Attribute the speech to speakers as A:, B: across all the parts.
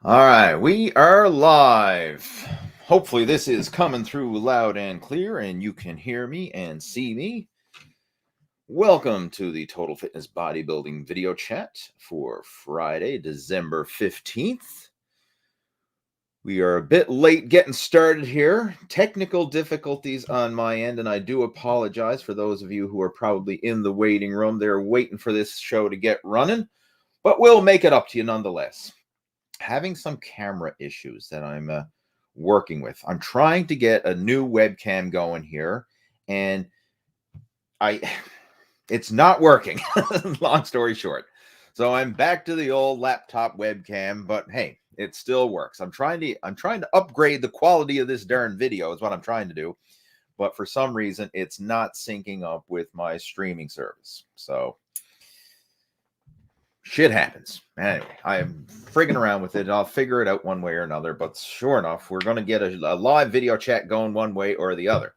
A: All right, we are live. Hopefully, this is coming through loud and clear, and you can hear me and see me. Welcome to the Total Fitness Bodybuilding video chat for Friday, December 15th. We are a bit late getting started here. Technical difficulties on my end, and I do apologize for those of you who are probably in the waiting room. They're waiting for this show to get running, but we'll make it up to you nonetheless. Having some camera issues that I'm working with. I'm trying to get a new webcam going here, and it's not working. Long story short. So I'm back to the old laptop webcam, but hey, it still works. I'm trying to upgrade the quality of this darn video is what I'm trying to do. But for some reason, it's not syncing up with my streaming service. So shit happens. Anyway, I'm frigging around with it. I'll figure it out one way or another. But sure enough, we're going to get a live video chat going one way or the other.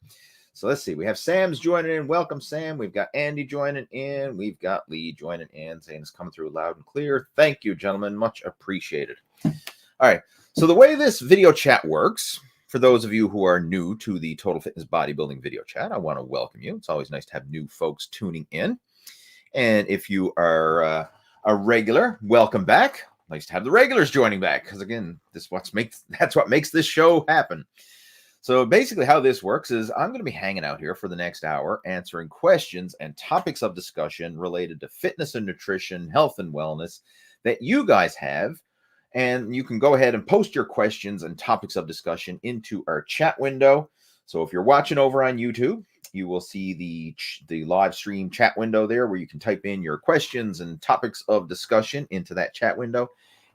A: So let's see. We have Sam's joining in. Welcome, Sam. We've got Andy joining in. We've got Lee joining in, saying it's coming through loud and clear. Thank you, gentlemen. Much appreciated. All right. So the way this video chat works, for those of you who are new to the Total Fitness Bodybuilding video chat, I want to welcome you. It's always nice to have new folks tuning in. And if you are a regular, welcome back. Nice to have the regulars joining back, because again, that's what makes this show happen. So basically how this works is I'm going to be hanging out here for the next hour, answering questions and topics of discussion related to fitness and nutrition, health and wellness that you guys have. And you can go ahead and post your questions and topics of discussion into our chat window. So if you're watching over on YouTube, you will see the live stream chat window there where you can type in your questions and topics of discussion into that chat window.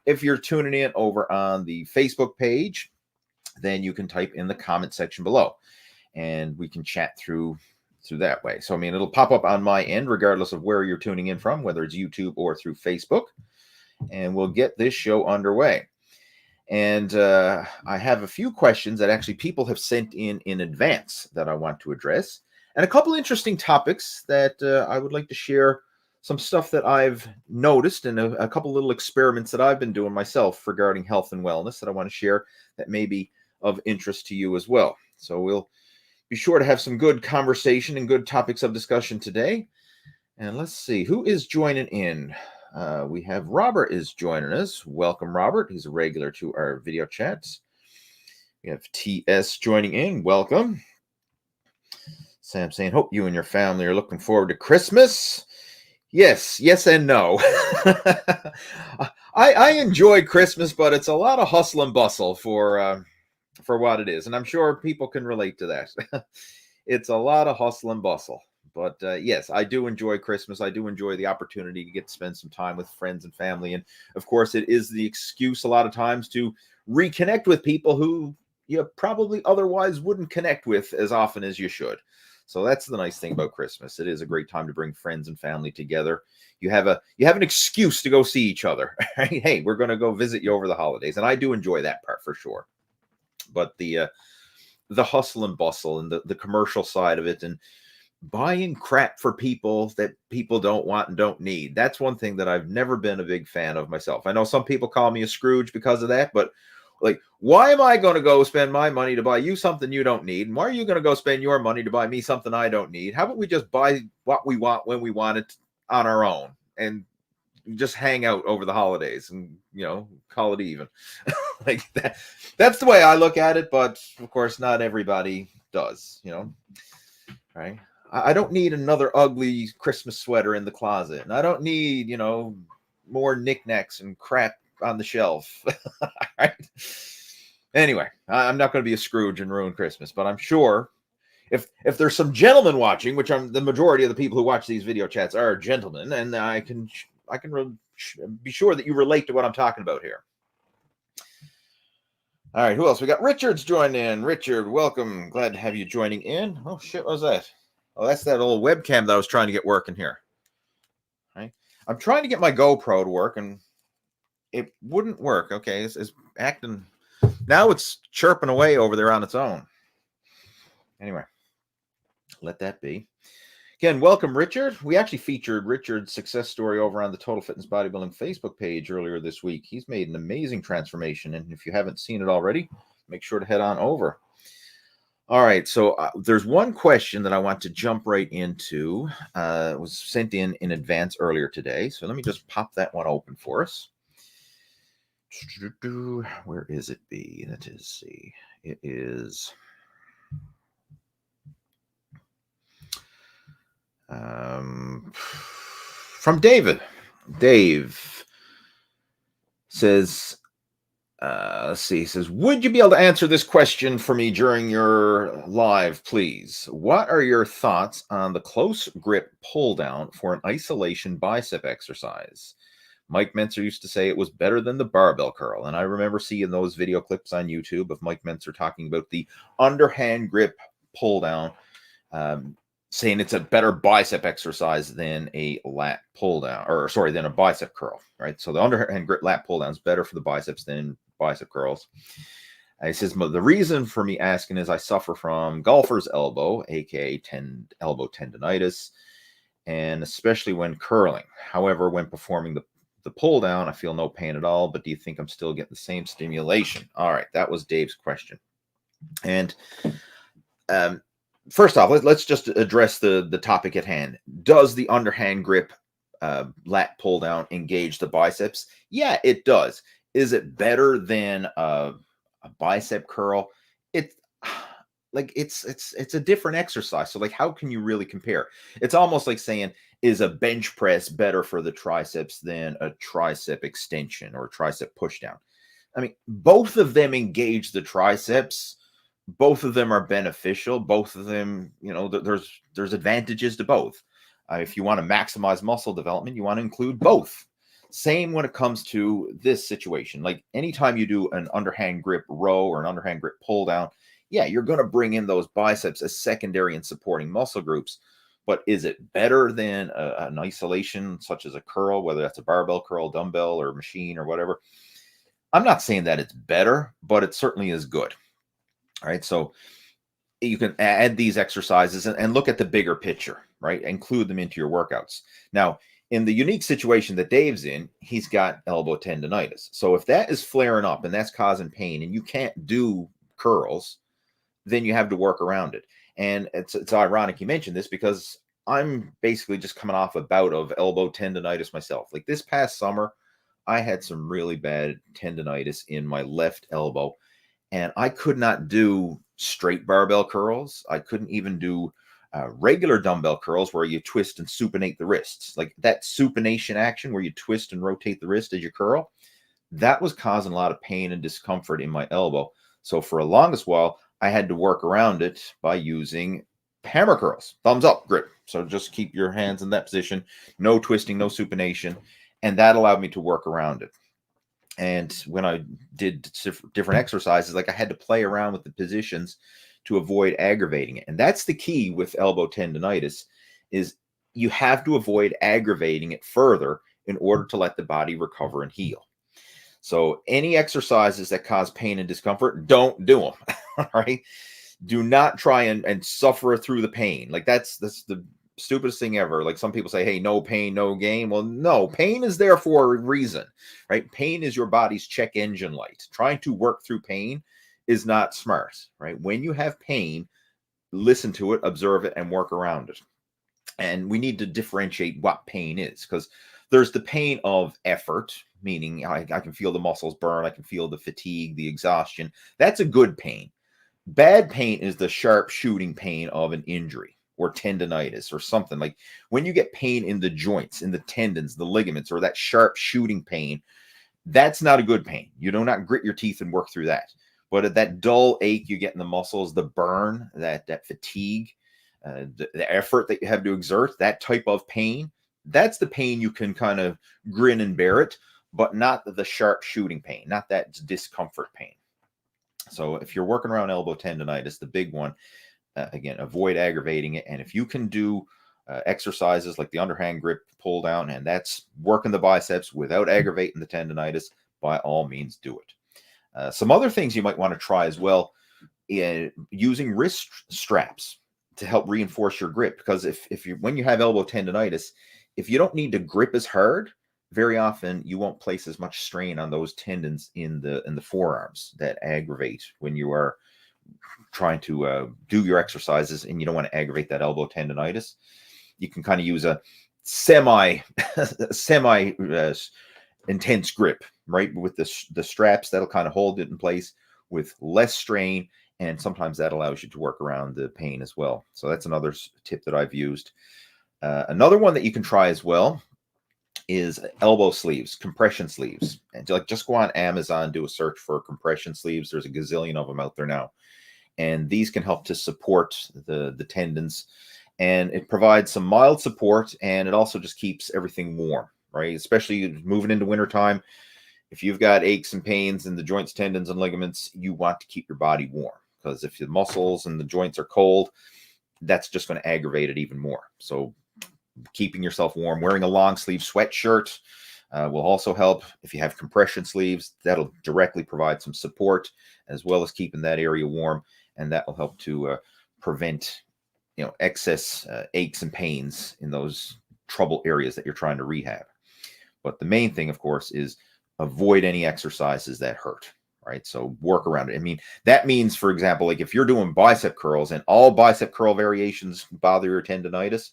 A: If you're tuning in over on the Facebook page, then you can type in the comment section below and we can chat through that way. So, I mean, it'll pop up on my end, regardless of where you're tuning in from, whether it's YouTube or through Facebook, and we'll get this show underway. And I have a few questions that actually people have sent in advance that I want to address, and a couple interesting topics that I would like to share some stuff that I've noticed and a couple little experiments that I've been doing myself regarding health and wellness that I want to share that may be of interest to you as well. So we'll be sure to have some good conversation and good topics of discussion today. And let's see, who is joining in? We have Robert is joining us. Welcome, Robert. He's a regular to our video chats. We have TS joining in. Welcome. Sam saying, hope you and your family are looking forward to Christmas. Yes and no. I enjoy Christmas, but it's a lot of hustle and bustle for what it is. And I'm sure people can relate to that. It's a lot of hustle and bustle. But yes, I do enjoy Christmas. I do enjoy the opportunity to get to spend some time with friends and family. And of course, it is the excuse a lot of times to reconnect with people who you probably otherwise wouldn't connect with as often as you should. So that's the nice thing about Christmas. It is a great time to bring friends and family together. You have an excuse to go see each other. Right? Hey, we're going to go visit you over the holidays. And I do enjoy that part for sure. But the hustle and bustle and the commercial side of it and buying crap for people that people don't want and don't need. That's one thing that I've never been a big fan of myself. I know some people call me a Scrooge because of that, but like, why am I going to go spend my money to buy you something you don't need? And why are you going to go spend your money to buy me something I don't need? How about we just buy what we want when we want it on our own and just hang out over the holidays and, call it even. Like that. That's the way I look at it. But of course, not everybody does, right? I don't need another ugly Christmas sweater in the closet. And I don't need, more knickknacks and crap on the shelf. Right? Anyway, I'm not going to be a Scrooge and ruin Christmas, but I'm sure if there's some gentlemen watching, which the majority of the people who watch these video chats are gentlemen, and I can be sure that you relate to what I'm talking about here. All right, who else? We got Richard's joined in. Richard, welcome. Glad to have you joining in. Oh, shit, what was that? Oh, that's that old webcam that I was trying to get working here. Right? I'm trying to get my GoPro to work, and it wouldn't work. Okay, it's acting. Now it's chirping away over there on its own. Anyway, let that be. Again, welcome, Richard. We actually featured Richard's success story over on the Total Fitness Bodybuilding Facebook page earlier this week. He's made an amazing transformation, and if you haven't seen it already, make sure to head on over. All right, so there's one question that I want to jump right into. It was sent in advance earlier today, so let me just pop that one open for us. Where is it? That is, see, it is from David. Dave says, let's see, he says, would you be able to answer this question for me during your live, please? What are your thoughts on the close grip pull down for an isolation bicep exercise? Mike Mencer used to say it was better than the barbell curl. And I remember seeing those video clips on YouTube of Mike Mencer talking about the underhand grip pull down, saying it's a better bicep exercise than a lat pull down, or sorry, than a bicep curl, right? So the underhand grip lat pull down is better for the biceps than bicep curls. He says, the reason for me asking is I suffer from golfer's elbow, aka elbow tendonitis, and especially when curling. However, when performing the pull down, I feel no pain at all, but do you think I'm still getting the same stimulation? All right, that was Dave's question. And first off, let's just address the topic at hand. Does the underhand grip lat pull down engage the biceps? Yeah, it does. Is it better than a bicep curl? It's a different exercise. So like, how can you really compare? It's almost like saying, is a bench press better for the triceps than a tricep extension or a tricep push down? I mean, both of them engage the triceps. Both of them are beneficial. Both of them, there's advantages to both. If you want to maximize muscle development, you want to include both. Same when it comes to this situation. Like anytime you do an underhand grip row or an underhand grip pull down, yeah, you're going to bring in those biceps as secondary and supporting muscle groups. But is it better than an isolation such as a curl, whether that's a barbell curl, dumbbell, or machine or whatever? I'm not saying that it's better, but it certainly is good. All right, so you can add these exercises and look at the bigger picture, right? Include them into your workouts. Now, in the unique situation that Dave's in, he's got elbow tendonitis. So if that is flaring up and that's causing pain and you can't do curls, then you have to work around it. And it's ironic you mentioned this because I'm basically just coming off a bout of elbow tendonitis myself. Like this past summer, I had some really bad tendonitis in my left elbow, and I could not do straight barbell curls. I couldn't even do regular dumbbell curls where you twist and supinate the wrists. Like that supination action where you twist and rotate the wrist as you curl, that was causing a lot of pain and discomfort in my elbow. So for the longest while, I had to work around it by using hammer curls, thumbs up grip. So just keep your hands in that position, no twisting, no supination, and that allowed me to work around it. And when I did different exercises, like I had to play around with the positions to avoid aggravating it. And that's the key with elbow tendonitis, is you have to avoid aggravating it further in order to let the body recover and heal. So any exercises that cause pain and discomfort, don't do them. All right. Do not try and suffer through the pain. Like that's the stupidest thing ever. Like some people say, hey, no pain, no gain. Well, no, pain is there for a reason, right? Pain is your body's check engine light. Trying to work through pain is not smart, right? When you have pain, listen to it, observe it, and work around it. And we need to differentiate what pain is, because there's the pain of effort, meaning I can feel the muscles burn, I can feel the fatigue, the exhaustion. That's a good pain. Bad pain is the sharp shooting pain of an injury or tendonitis or something. Like when you get pain in the joints, in the tendons, the ligaments, or that sharp shooting pain, that's not a good pain. You do not grit your teeth and work through that. But at that dull ache you get in the muscles, the burn, that fatigue, the effort that you have to exert, that type of pain, that's the pain you can kind of grin and bear it, but not the sharp shooting pain, not that discomfort pain. So if you're working around elbow tendonitis, the big one, again, avoid aggravating it. And if you can do exercises like the underhand grip pull down, and that's working the biceps without aggravating the tendonitis, by all means do it. Some other things you might want to try as well, using wrist straps to help reinforce your grip. Because when you have elbow tendonitis, if you don't need to grip as hard, very often you won't place as much strain on those tendons in the forearms that aggravate when you are trying to do your exercises, and you don't want to aggravate that elbow tendonitis. You can kind of use a semi intense grip, right, with the straps that'll kind of hold it in place with less strain, and sometimes that allows you to work around the pain as well. So that's another tip that I've used. Another one that you can try as well is elbow sleeves, compression sleeves. And just go on Amazon, do a search for compression sleeves. There's a gazillion of them out there now. And these can help to support the tendons, and it provides some mild support, and it also just keeps everything warm, right? Especially moving into wintertime. If you've got aches and pains in the joints, tendons, and ligaments, you want to keep your body warm, because if the muscles and the joints are cold, that's just going to aggravate it even more. So keeping yourself warm, wearing a long sleeve sweatshirt will also help. If you have compression sleeves, that'll directly provide some support, as well as keeping that area warm, and that will help to prevent excess aches and pains in those trouble areas that you're trying to rehab. But the main thing, of course, is avoid any exercises that hurt, right? So work around it. I mean, that means, for example, like if you're doing bicep curls and all bicep curl variations bother your tendonitis,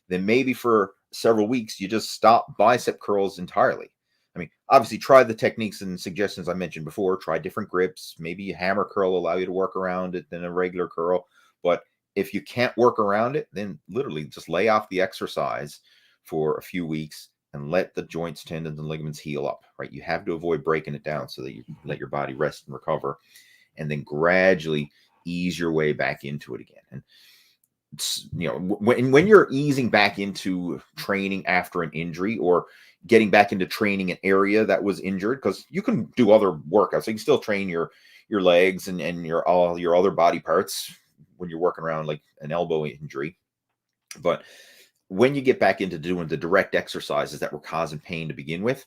A: then maybe for several weeks you just stop bicep curls entirely. I mean, obviously try the techniques and suggestions I mentioned before. Try different grips. Maybe a hammer curl will allow you to work around it than a regular curl. But if you can't work around it, then literally just lay off the exercise for a few weeks and let the joints, tendons, and ligaments heal up, right? You have to avoid breaking it down so that you let your body rest and recover, and then gradually ease your way back into it again. And when you're easing back into training after an injury, or getting back into training an area that was injured, because you can do other workouts. So you can still train your legs and all your other body parts when you're working around like an elbow injury. But when you get back into doing the direct exercises that were causing pain to begin with,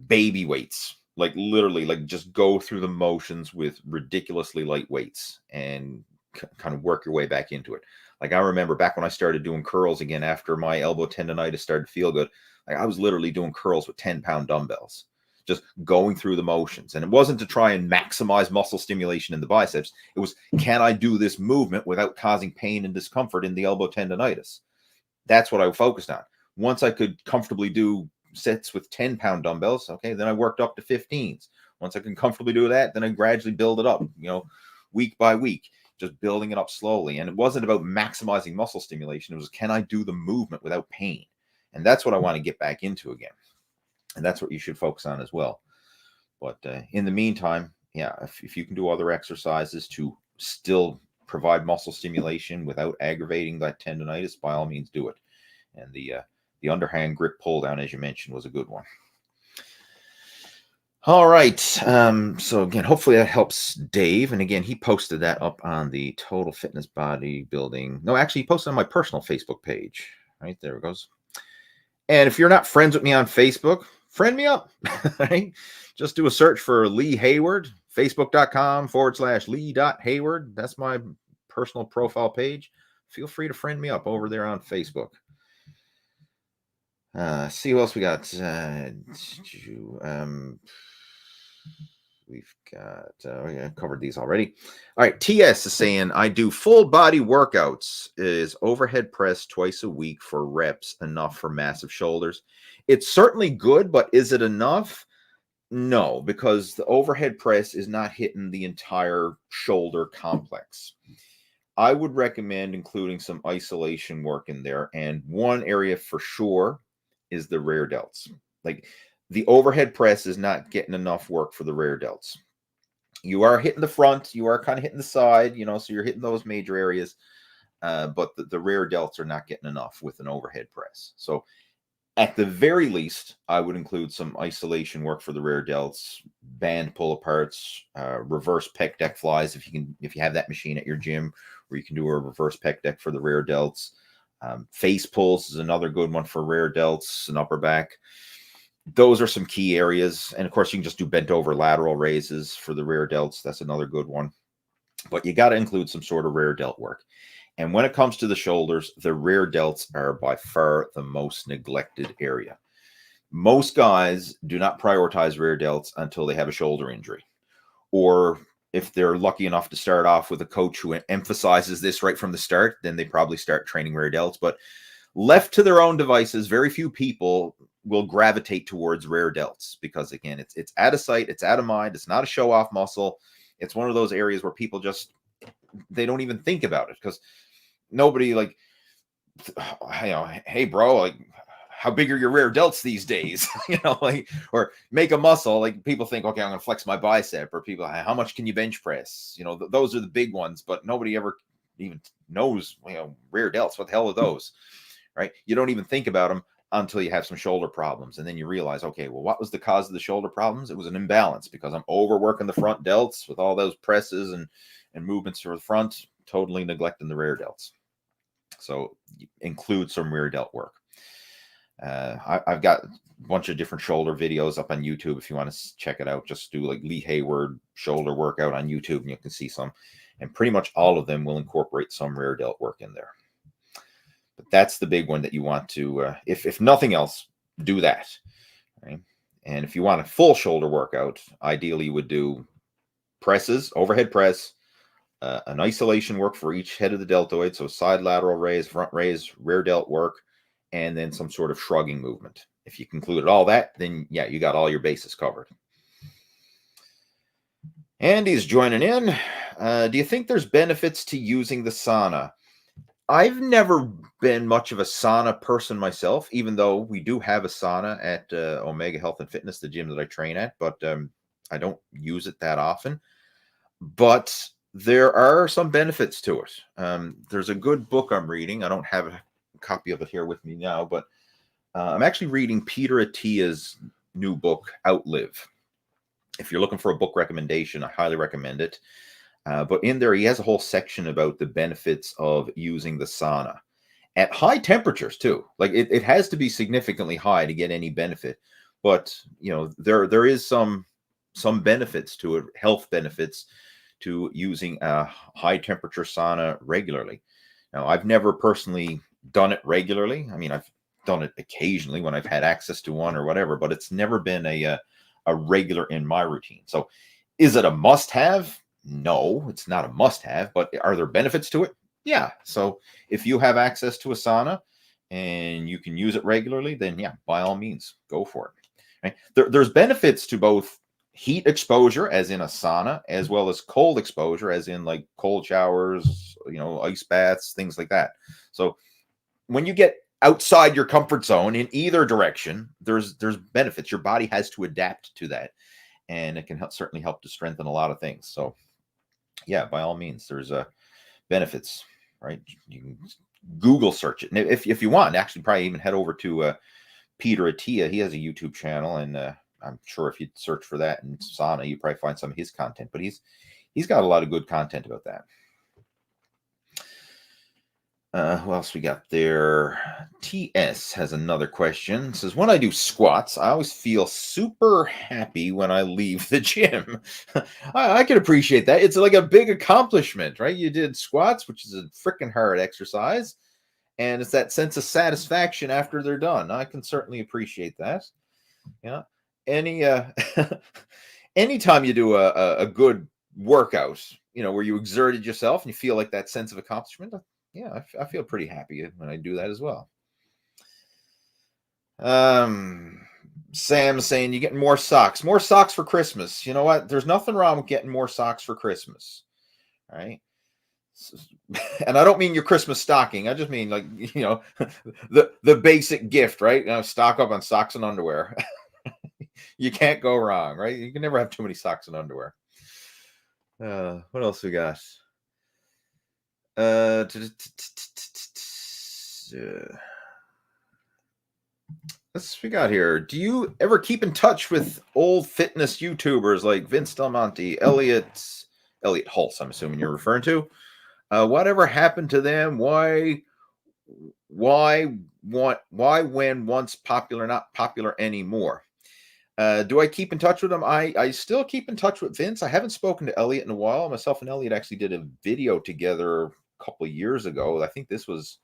A: baby weights, like literally, like just go through the motions with ridiculously light weights and kind of work your way back into it. Like I remember back when I started doing curls again after my elbow tendonitis started to feel good, like I was literally doing curls with 10-pound dumbbells, just going through the motions. And it wasn't to try and maximize muscle stimulation in the biceps. It was, can I do this movement without causing pain and discomfort in the elbow tendonitis? That's what I focused on. Once I could comfortably do sets with 10-pound dumbbells, okay, then I worked up to 15s. Once I can comfortably do that, then I gradually build it up, week by week, just building it up slowly. And it wasn't about maximizing muscle stimulation. It was, can I do the movement without pain? And that's what I want to get back into again. And that's what you should focus on as well. But in the meantime, yeah, if you can do other exercises to still provide muscle stimulation without aggravating that tendonitis, by all means do it. And the underhand grip pull down, as you mentioned, was a good one. All right. So again, hopefully that helps Dave. And again, he posted that up on the Total Fitness Bodybuilding. No, actually, he posted on my personal Facebook page. Right there it goes. And if you're not friends with me on Facebook, friend me up. Right? Just do a search for Lee Hayward, facebook.com/Lee.Hayward. That's my personal profile page. Feel free to friend me up over there on Facebook. See who else we got. We've got, covered these already. All right. TS is saying, I do full body workouts. Is overhead press twice a week for reps enough for massive shoulders? It's certainly good, but is it enough? No, because the overhead press is not hitting the entire shoulder complex. I would recommend including some isolation work in there. And one area for sure is the rear delts. Like the overhead press is not getting enough work for the rear delts. You are hitting the front, you are kind of hitting the side, so you're hitting those major areas. But the rear delts are not getting enough with an overhead press. So at the very least, I would include some isolation work for the rear delts, band pull aparts, reverse pec deck flies if you have that machine at your gym where you can do a reverse pec deck for the rear delts. Face pulls is another good one for rear delts and upper back. Those are some key areas. And of course, you can just do bent over lateral raises for the rear delts. That's another good one. But you got to include some sort of rear delt work. And when it comes to the shoulders, the rear delts are by far the most neglected area. Most guys do not prioritize rear delts until they have a shoulder injury. Or if they're lucky enough to start off with a coach who emphasizes this right from the start, then they probably start training rear delts. But left to their own devices, very few people will gravitate towards rear delts because, again, it's out of sight, it's out of mind, it's not a show-off muscle. It's one of those areas where people just, they don't even think about it because nobody like, hey, bro, like, how big are your rear delts these days? Like, or make a muscle. Like people think, okay, I'm going to flex my bicep, or people, how much can you bench press? Those are the big ones, but nobody ever even knows, rear delts. What the hell are those? Right? You don't even think about them until you have some shoulder problems. And then you realize, okay, well, what was the cause of the shoulder problems? It was an imbalance because I'm overworking the front delts with all those presses and movements to the front, totally neglecting the rear delts. So include some rear delt work. I've got a bunch of different shoulder videos up on YouTube. If you want to check it out, just do like Lee Hayward shoulder workout on YouTube and you can see some. And pretty much all of them will incorporate some rear delt work in there. But that's the big one that you want to, if nothing else, do that. Right? And if you want a full shoulder workout, ideally you would do presses, overhead press, an isolation work for each head of the deltoid. So side lateral raise, front raise, rear delt work, and then some sort of shrugging movement. If you concluded all that, then yeah, you got all your bases covered. Andy's joining in. Do you think there's benefits to using the sauna? I've never been much of a sauna person myself, even though we do have a sauna at Omega Health and Fitness, the gym that I train at, but I don't use it that often. But there are some benefits to it. There's a good book I'm reading. I don't have a copy of it here with me now, but I'm actually reading Peter Attia's new book, Outlive. If you're looking for a book recommendation, I highly recommend it. But in there, he has a whole section about the benefits of using the sauna at high temperatures too. Like it has to be significantly high to get any benefit, but there is some benefits to it, health benefits to using a high temperature sauna regularly. Now, I've never personally done it regularly. I mean, I've done it occasionally when I've had access to one or whatever, but it's never been a regular in my routine. So is it a must-have? No, it's not a must-have, but are there benefits to it? Yeah. So if you have access to a sauna and you can use it regularly, then yeah, by all means, go for it. Right? There's benefits to both heat exposure, as in a sauna, as well as cold exposure, as in like cold showers, ice baths, things like that. So when you get outside your comfort zone in either direction, there's benefits. Your body has to adapt to that, and it can certainly help to strengthen a lot of things. So yeah, by all means, there's benefits, right? You can Google search it. And if you want, actually probably even head over to Peter Attia. He has a YouTube channel, and I'm sure if you search for that in sauna, you probably find some of his content, but he's got a lot of good content about that. Who else we got there? TS has another question. It says, when I do squats, I always feel super happy when I leave the gym. I can appreciate that. It's like a big accomplishment, right? You did squats, which is a freaking hard exercise, and it's that sense of satisfaction after they're done. I can certainly appreciate that. Yeah. Anytime you do a good workout, where you exerted yourself and you feel like that sense of accomplishment, yeah, I feel pretty happy when I do that as well. Sam's saying you're getting more socks for Christmas. You know what? There's nothing wrong with getting more socks for Christmas. All right. And I don't mean your Christmas stocking. I just mean like, the basic gift, right? Stock up on socks and underwear. You can't go wrong, right? You can never have too many socks and underwear. What else we got? Let's we got here. Do you ever keep in touch with old fitness YouTubers like Vince Del Monte, Elliot Hulse, I'm assuming you're referring to? Whatever happened to them? Why when once popular, not popular anymore? Do I keep in touch with them? I still keep in touch with Vince. I haven't spoken to Elliot in a while. Myself and Elliot actually did a video together couple of years ago. I think this was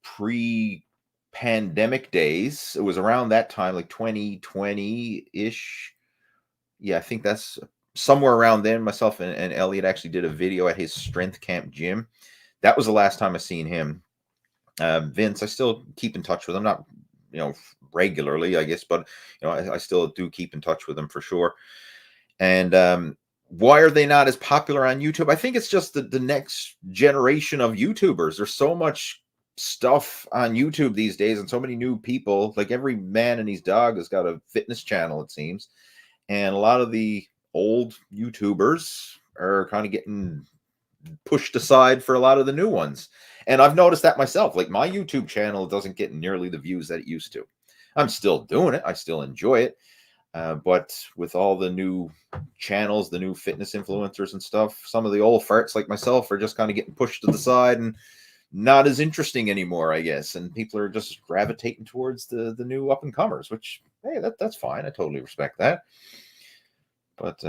A: pre-pandemic days. It was around that time, like 2020-ish. Yeah, I think that's somewhere around then. Myself and Elliot actually did a video at his strength camp gym. That was the last time I seen him. Vince, I still keep in touch with him, not regularly, I guess, but I still do keep in touch with him for sure. And why are they not as popular on YouTube? I think it's just the next generation of YouTubers. There's so much stuff on YouTube these days, and so many new people. Like every man and his dog has got a fitness channel, it seems. And a lot of the old YouTubers are kind of getting pushed aside for a lot of the new ones. And I've noticed that myself. Like my YouTube channel doesn't get nearly the views that it used to. I'm still doing it. I still enjoy it. But with all the new channels, the new fitness influencers and stuff, some of the old farts like myself are just kind of getting pushed to the side and not as interesting anymore, I guess. And people are just gravitating towards the new up and comers, which, hey, that's fine. I totally respect that. But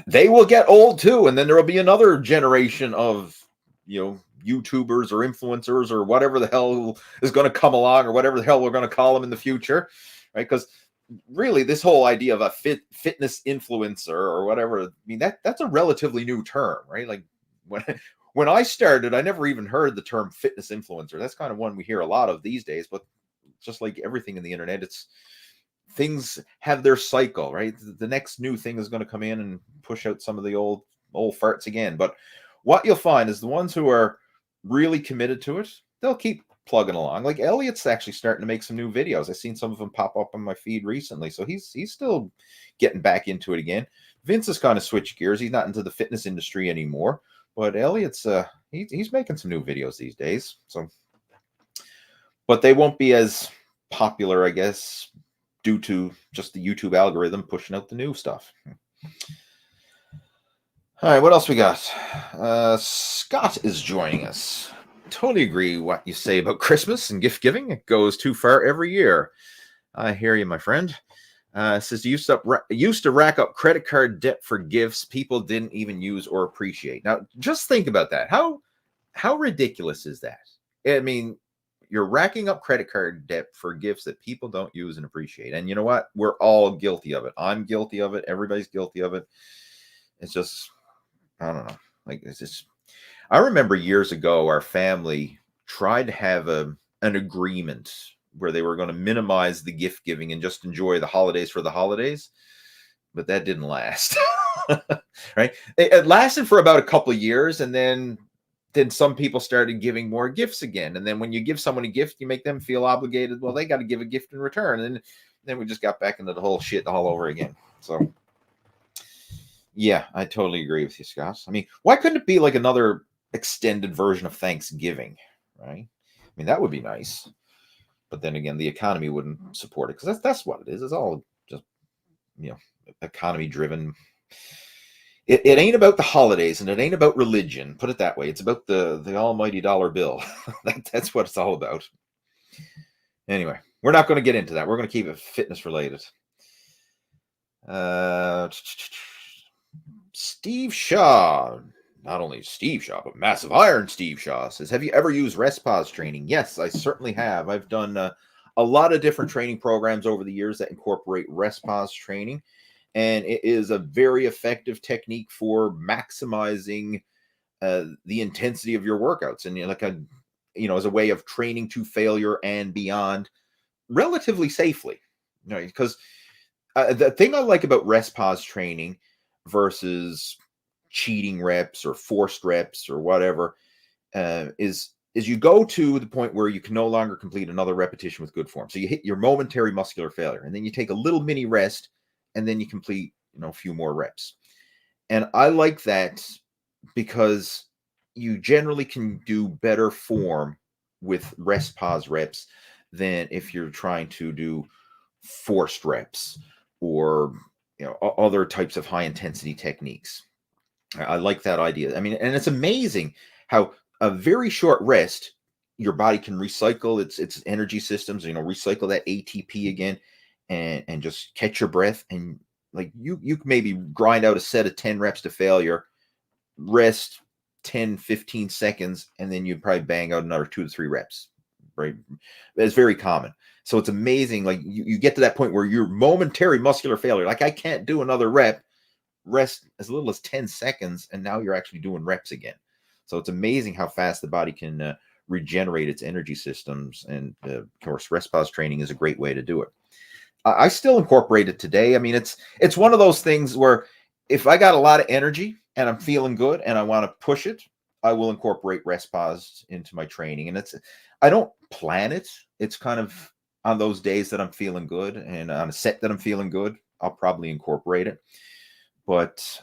A: they will get old too, and then there will be another generation of YouTubers or influencers or whatever the hell is going to come along, or whatever the hell we're going to call them in the future, right? Because really, this whole idea of a fitness influencer or whatever, I mean, that's a relatively new term, right? Like when I started, I never even heard the term fitness influencer. That's kind of one we hear a lot of these days, but just like everything in the internet, things have their cycle, right? The next new thing is going to come in and push out some of the old farts again. But what you'll find is the ones who are really committed to it, they'll keep plugging along. Like Elliot's actually starting to make some new videos. I've seen some of them pop up on my feed recently, so he's still getting back into it again. Vince has kind of switched gears. He's not into the fitness industry anymore, but Elliot's he's making some new videos these days. So, but they won't be as popular, I guess, due to just the YouTube algorithm pushing out the new stuff. All right, what else we got? Scott is joining us. Totally agree what you say about Christmas and gift giving. It goes too far every year. I hear you, my friend. Says used to rack up credit card debt for gifts people didn't even use or appreciate. Now, just think about that. How ridiculous is that? I mean, you're racking up credit card debt for gifts that people don't use and appreciate. And you know what? We're all guilty of it. I'm guilty of it. Everybody's guilty of it. It's just, I don't know. Like, it's just, I remember years ago, our family tried to have an agreement where they were going to minimize the gift giving and just enjoy the holidays for the holidays. But that didn't last. Right? It lasted for about a couple of years, and then some people started giving more gifts again. And then when you give someone a gift, you make them feel obligated. Well, they got to give a gift in return. And then we just got back into the whole shit all over again. So, yeah, I totally agree with you, Scott. I mean, why couldn't it be like another extended version of Thanksgiving, right? I mean, that would be nice. But then again, the economy wouldn't support it, because that's what it is. It's all just, economy driven. It ain't about the holidays, and it ain't about religion. Put it that way. It's about the almighty dollar bill. That's what it's all about. Anyway, we're not going to get into that. We're going to keep it fitness related. Steve Shaw, not only Steve Shaw, but Massive Iron Steve Shaw says, have you ever used rest pause training? Yes, I certainly have. I've done a lot of different training programs over the years that incorporate rest pause training. And it is a very effective technique for maximizing the intensity of your workouts, and as a way of training to failure and beyond relatively safely. Because the thing I like about rest pause training versus cheating reps or forced reps or whatever is you go to the point where you can no longer complete another repetition with good form. So you hit your momentary muscular failure, and then you take a little mini rest, and then you complete, a few more reps. And I like that because you generally can do better form with rest pause reps than if you're trying to do forced reps or, other types of high intensity techniques. I like that idea. I mean, and it's amazing how a very short rest, your body can recycle its energy systems, recycle that ATP again, and just catch your breath. And like you maybe grind out a set of 10 reps to failure, rest, 10, 15 seconds, and then you'd probably bang out another 2 to 3 reps. Right? It's very common. So it's amazing. Like you get to that point where you're momentary muscular failure. Like I can't do another rep, rest as little as 10 seconds, and now you're actually doing reps again. So it's amazing how fast the body can regenerate its energy systems. And of course, rest pause training is a great way to do it. I still incorporate it today. I mean, it's one of those things where if I got a lot of energy and I'm feeling good and I want to push it, I will incorporate rest pause into my training. And I don't plan it. It's kind of on those days that I'm feeling good and on a set that I'm feeling good, I'll probably incorporate it. But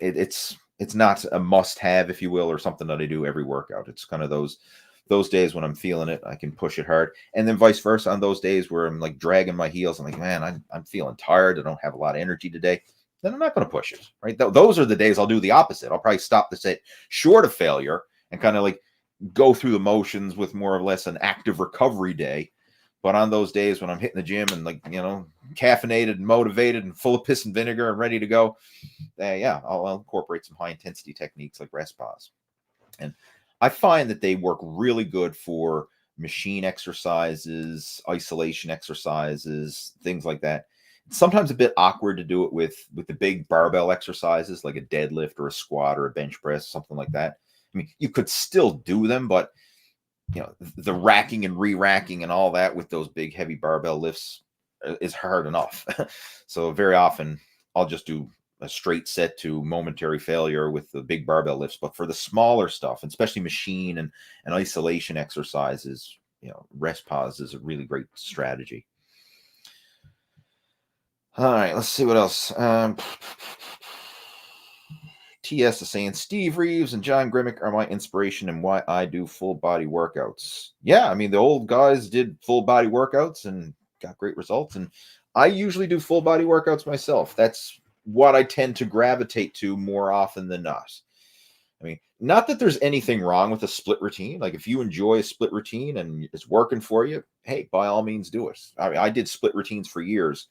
A: it's not a must-have, if you will, or something that I do every workout. It's kind of those days when I'm feeling it, I can push it hard. And then vice versa on those days where I'm like dragging my heels. I'm like, man, I'm feeling tired. I don't have a lot of energy today. Then I'm not going to push it, right? Those are the days I'll do the opposite. I'll probably stop the set short of failure and kind of like go through the motions with more or less an active recovery day. But on those days when I'm hitting the gym and like, caffeinated and motivated and full of piss and vinegar and ready to go, I'll incorporate some high intensity techniques like rest pause. And I find that they work really good for machine exercises, isolation exercises, things like that. It's sometimes a bit awkward to do it with the big barbell exercises like a deadlift or a squat or a bench press, something like that. I mean, you could still do them, but the racking and re-racking and all that with those big heavy barbell lifts is hard enough. So very often I'll just do a straight set to momentary failure with the big barbell lifts. But for the smaller stuff, especially machine and isolation exercises, rest pause is a really great strategy. All right, let's see what else. TS is saying Steve Reeves and John Grimek are my inspiration and why I do full body workouts. Yeah, I mean, the old guys did full body workouts and got great results. And I usually do full body workouts myself. That's what I tend to gravitate to more often than not. I mean, not that there's anything wrong with a split routine. Like if you enjoy a split routine and it's working for you, hey, by all means do it. I mean, I did split routines for years,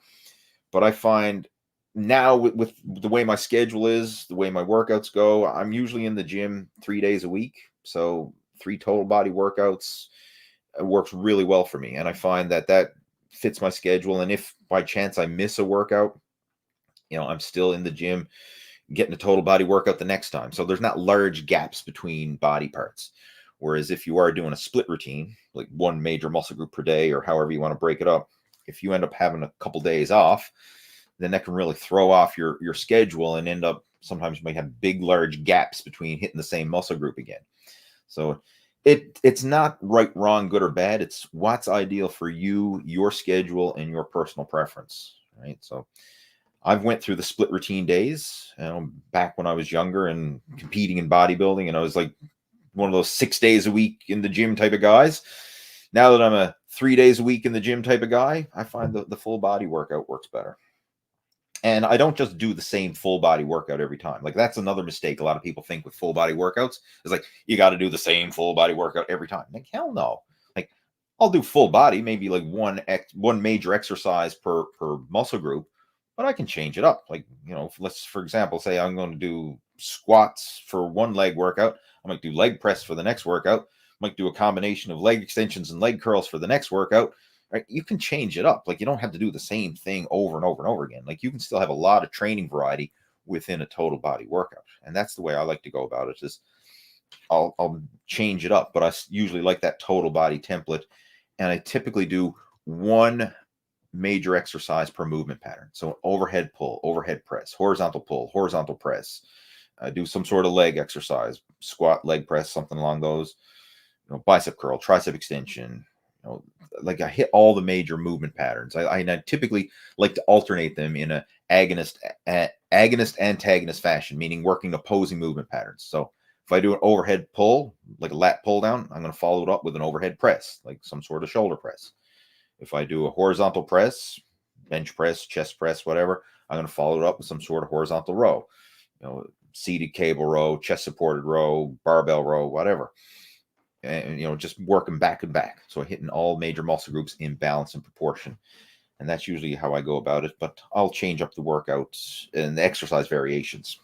A: but I find now with the way my schedule is, the way my workouts go, I'm usually in the gym 3 days a week. So 3 total body workouts works really well for me. And I find that fits my schedule. And if by chance I miss a workout, I'm still in the gym getting a total body workout the next time. So there's not large gaps between body parts. Whereas if you are doing a split routine, like one major muscle group per day, or however you want to break it up, if you end up having a couple days off, then that can really throw off your schedule and end up sometimes you might have big, large gaps between hitting the same muscle group again. So it's not right, wrong, good or bad. It's what's ideal for you, your schedule, and your personal preference, right? So I've went through the split routine days, back when I was younger and competing in bodybuilding, and I was like one of those 6 days a week in the gym type of guys. Now that I'm a 3 days a week in the gym type of guy, I find the full body workout works better. And I don't just do the same full body workout every time. Like that's another mistake a lot of people think with full body workouts is like, you got to do the same full body workout every time. Like, hell no. Like I'll do full body, maybe like one major exercise per muscle group, but I can change it up. Like, let's, for example, say I'm going to do squats for one leg workout. I might do leg press for the next workout. I might do a combination of leg extensions and leg curls for the next workout. Right? You can change it up. Like you don't have to do the same thing over and over and over again. Like you can still have a lot of training variety within a total body workout. And that's the way I like to go about it is I'll change it up, but I usually like that total body template. And I typically do one major exercise per movement pattern. So overhead pull, overhead press, horizontal pull, horizontal press. Do some sort of leg exercise, squat, leg press, something along those. Bicep curl, tricep extension. Like I hit all the major movement patterns. I typically like to alternate them in a agonist antagonist fashion, meaning working opposing movement patterns. So if I do an overhead pull, like a lat pull down, I'm going to follow it up with an overhead press, like some sort of shoulder press. If I do a horizontal press, bench press, chest press, whatever, I'm going to follow it up with some sort of horizontal row, seated cable row, chest supported row, barbell row, whatever. And, just working back and back. So hitting all major muscle groups in balance and proportion. And that's usually how I go about it. But I'll change up the workouts and the exercise variations.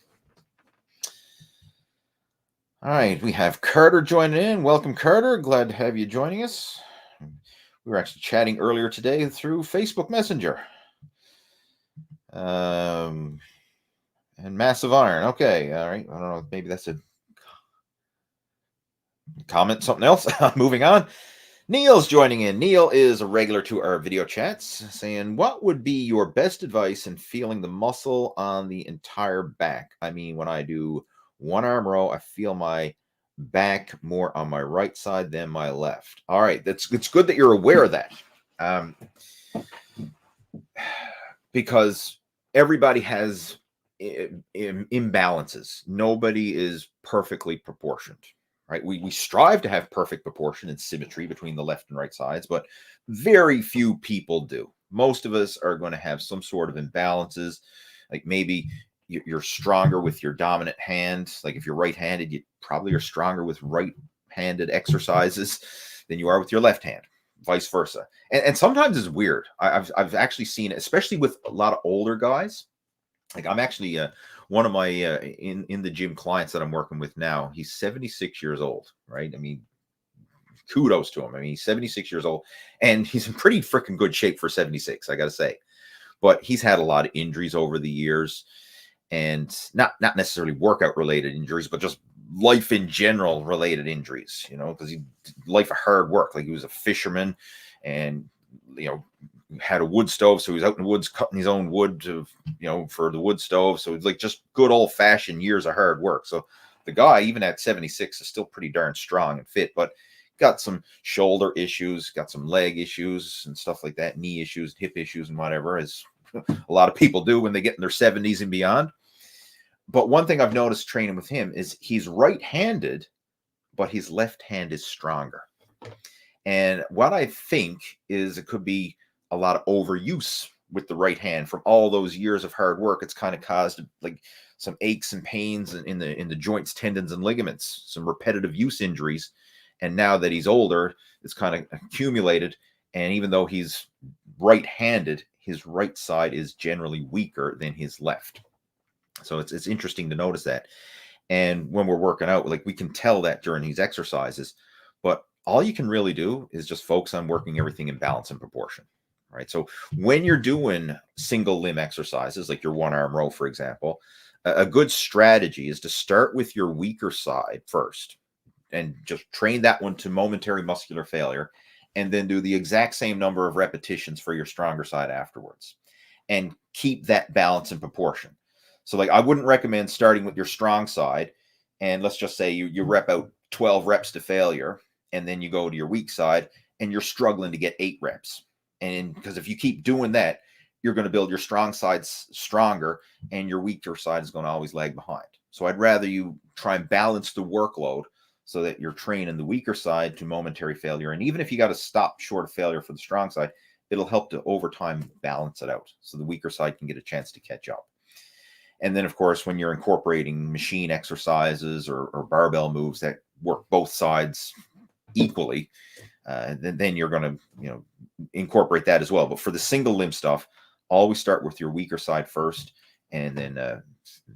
A: All right, we have Carter joining in. Welcome, Carter. Glad to have you joining us. We were actually chatting earlier today through Facebook Messenger. And Massive Iron. Okay, all right. I don't know. Maybe that's a comment, something else. Moving on. Neil's joining in. Neil is a regular to our video chats, saying, what would be your best advice in feeling the muscle on the entire back? I mean, when I do one arm row, I feel my back more on my right side than my left. All right, it's good that you're aware of that, because everybody has imbalances. Nobody is perfectly proportioned. Right? We strive to have perfect proportion and symmetry between the left and right sides, but very few people do. Most of us are going to have some sort of imbalances. Like maybe you're stronger with your dominant hand. Like if you're right-handed, you probably are stronger with right-handed exercises than you are with your left hand, vice versa. And sometimes it's weird. I've actually seen it, especially with a lot of older guys. Like I'm actually one of my in the gym clients that I'm working with now. He's 76 years old, right? I mean, kudos to him. I mean, he's 76 years old, and he's in pretty freaking good shape for 76, I got to say. But he's had a lot of injuries over the years, and not necessarily workout related injuries, but just life in general related injuries. You know, because he life of hard work. Like he was a fisherman, and had a wood stove, so he was out in the woods cutting his own wood to, for the wood stove. So it's like just good old fashioned years of hard work. So the guy, even at 76, is still pretty darn strong and fit, but got some shoulder issues, got some leg issues and stuff like that, knee issues, hip issues, and whatever, as a lot of people do when they get in their 70s and beyond. But one thing I've noticed training with him is he's right-handed, but his left hand is stronger. And what I think is it could be a lot of overuse with the right hand from all those years of hard work. It's kind of caused like some aches and pains in the joints, tendons, and ligaments, some repetitive use injuries. And now that he's older, it's kind of accumulated. And even though he's right-handed, his right side is generally weaker than his left. So it's interesting to notice that. And when we're working out, like we can tell that during these exercises, but all you can really do is just focus on working everything in balance and proportion. Right. So when you're doing single limb exercises, like your one arm row, for example, a good strategy is to start with your weaker side first and just train that one to momentary muscular failure, and then do the exact same number of repetitions for your stronger side afterwards, and keep that balance and proportion. So like I wouldn't recommend starting with your strong side, and let's just say you rep out 12 reps to failure, and then you go to your weak side and you're struggling to get 8 reps. And because if you keep doing that, you're going to build your strong sides stronger, and your weaker side is going to always lag behind. So I'd rather you try and balance the workload so that you're training the weaker side to momentary failure. And even if you got to stop short of failure for the strong side, it'll help to over time balance it out so the weaker side can get a chance to catch up. And then, of course, when you're incorporating machine exercises or barbell moves that work both sides equally, then you're going to, incorporate that as well. But for the single limb stuff, always start with your weaker side first, and then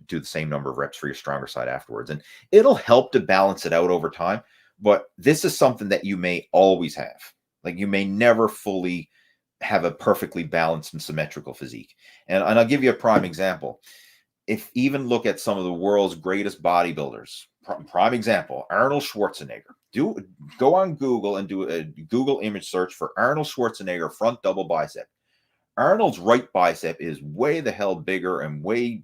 A: do the same number of reps for your stronger side afterwards. And it'll help to balance it out over time. But this is something that you may always have. Like you may never fully have a perfectly balanced and symmetrical physique. And I'll give you a prime example. If even look at some of the world's greatest bodybuilders, prime example, Arnold Schwarzenegger. Go on Google and do a Google image search for Arnold Schwarzenegger front double bicep. Arnold's right bicep is way the hell bigger and way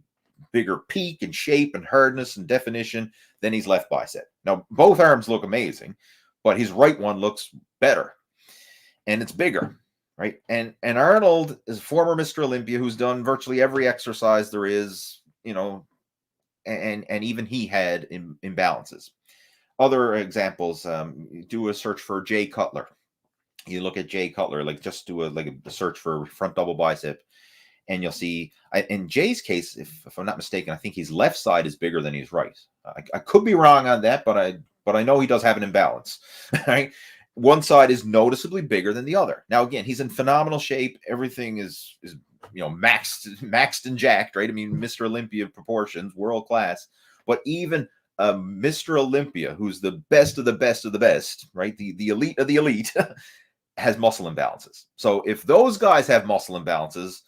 A: bigger peak and shape and hardness and definition than his left bicep. Now, both arms look amazing, but his right one looks better and it's bigger, right? And Arnold is a former Mr. Olympia who's done virtually every exercise there is, and even he had imbalances. Other examples, do a search for Jay Cutler. You look at Jay Cutler, like just do a search for front double bicep, and you'll see, in Jay's case, if I'm not mistaken, I think his left side is bigger than his right. I could be wrong on that, but I know he does have an imbalance. Right? One side is noticeably bigger than the other. Now, again, he's in phenomenal shape. Everything is maxed and jacked, right? I mean, Mr. Olympia proportions, world class. But even Mr. Olympia, who's the best of the best of the best, right? The elite of the elite has muscle imbalances. So if those guys have muscle imbalances,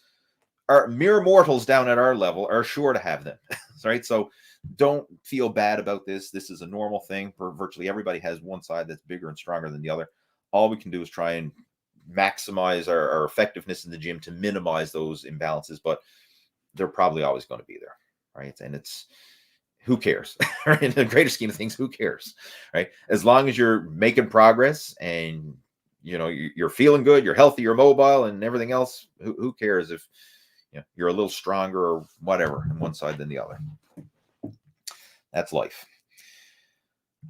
A: our mere mortals down at our level are sure to have them, right? So don't feel bad about this. This is a normal thing for virtually everybody. Has one side that's bigger and stronger than the other. All we can do is try and maximize our effectiveness in the gym to minimize those imbalances, but they're probably always going to be there, right? And it's, who cares? Right? In the greater scheme of things, who cares, right? As long as you're making progress and you're feeling good, you're healthy, you're mobile, and everything else, who cares if you're a little stronger or whatever on one side than the other? That's life.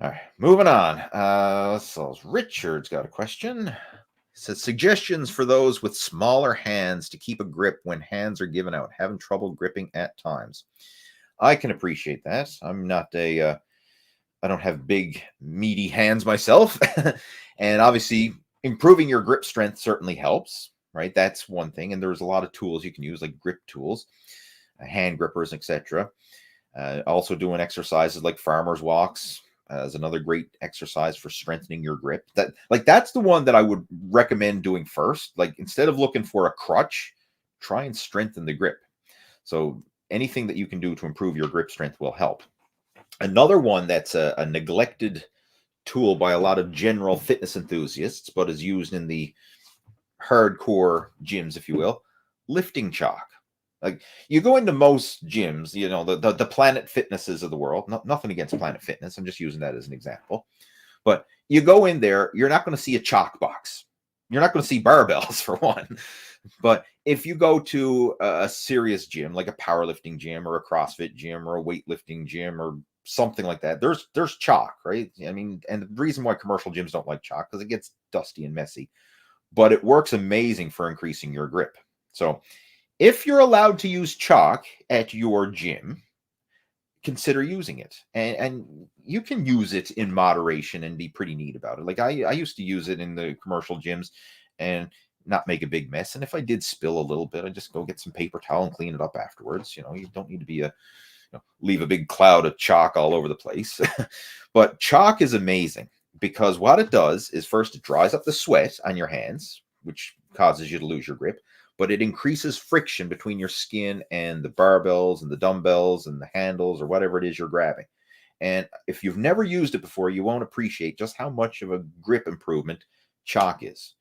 A: All right, moving on. So Richard's got a question. It says, suggestions for those with smaller hands to keep a grip when hands are given out, having trouble gripping at times. I can appreciate that. I'm not I don't have big, meaty hands myself. And obviously, improving your grip strength certainly helps, right? That's one thing. And there's a lot of tools you can use, like grip tools, hand grippers, etc. Also doing exercises like farmer's walks is another great exercise for strengthening your grip. That's the one that I would recommend doing first. Like, instead of looking for a crutch, try and strengthen the grip. So anything that you can do to improve your grip strength will help. Another one that's a neglected tool by a lot of general fitness enthusiasts, but is used in the hardcore gyms, if you will, lifting chalk. Like, you go into most gyms, the Planet Fitnesses of the world, nothing against Planet Fitness, I'm just using that as an example. But you go in there, you're not going to see a chalk box. You're not going to see barbells, for one. But if you go to a serious gym, like a powerlifting gym or a CrossFit gym or a weightlifting gym or something like that, there's chalk, right? I mean, and the reason why commercial gyms don't like chalk, because it gets dusty and messy, but it works amazing for increasing your grip. So if you're allowed to use chalk at your gym, consider using it. And you can use it in moderation and be pretty neat about it. Like, I used to use it in the commercial gyms and not make a big mess. And if I did spill a little bit, I just go get some paper towel and clean it up afterwards. You don't need to be leave a big cloud of chalk all over the place. But chalk is amazing because what it does is, first, it dries up the sweat on your hands, which causes you to lose your grip. But it increases friction between your skin and the barbells and the dumbbells and the handles or whatever it is you're grabbing. And if you've never used it before, you won't appreciate just how much of a grip improvement chalk is.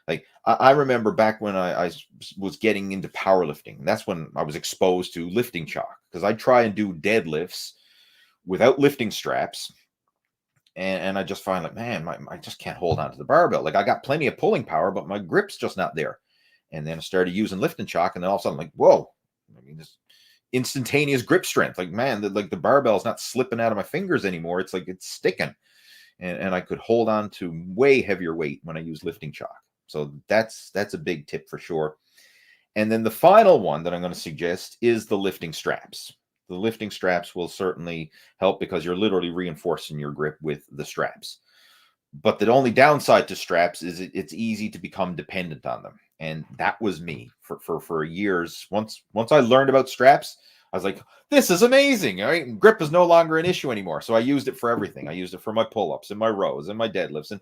A: Like, I remember back when I was getting into powerlifting, and that's when I was exposed to lifting chalk, because I try and do deadlifts without lifting straps. And I just find, like, man, I just can't hold on to the barbell. Like, I got plenty of pulling power, but my grip's just not there. And then I started using lifting chalk, and then all of a sudden, like, whoa, I mean, this instantaneous grip strength. Like, man, the barbell's not slipping out of my fingers anymore. It's like it's sticking. And I could hold on to way heavier weight when I use lifting chalk. So that's a big tip for sure. And then the final one that I'm going to suggest is the lifting straps. The lifting straps will certainly help because you're literally reinforcing your grip with the straps. But the only downside to straps is it's easy to become dependent on them. And that was me for years. Once I learned about straps, I was like, this is amazing. All right? Grip is no longer an issue anymore. So I used it for everything. I used it for my pull-ups and my rows and my deadlifts and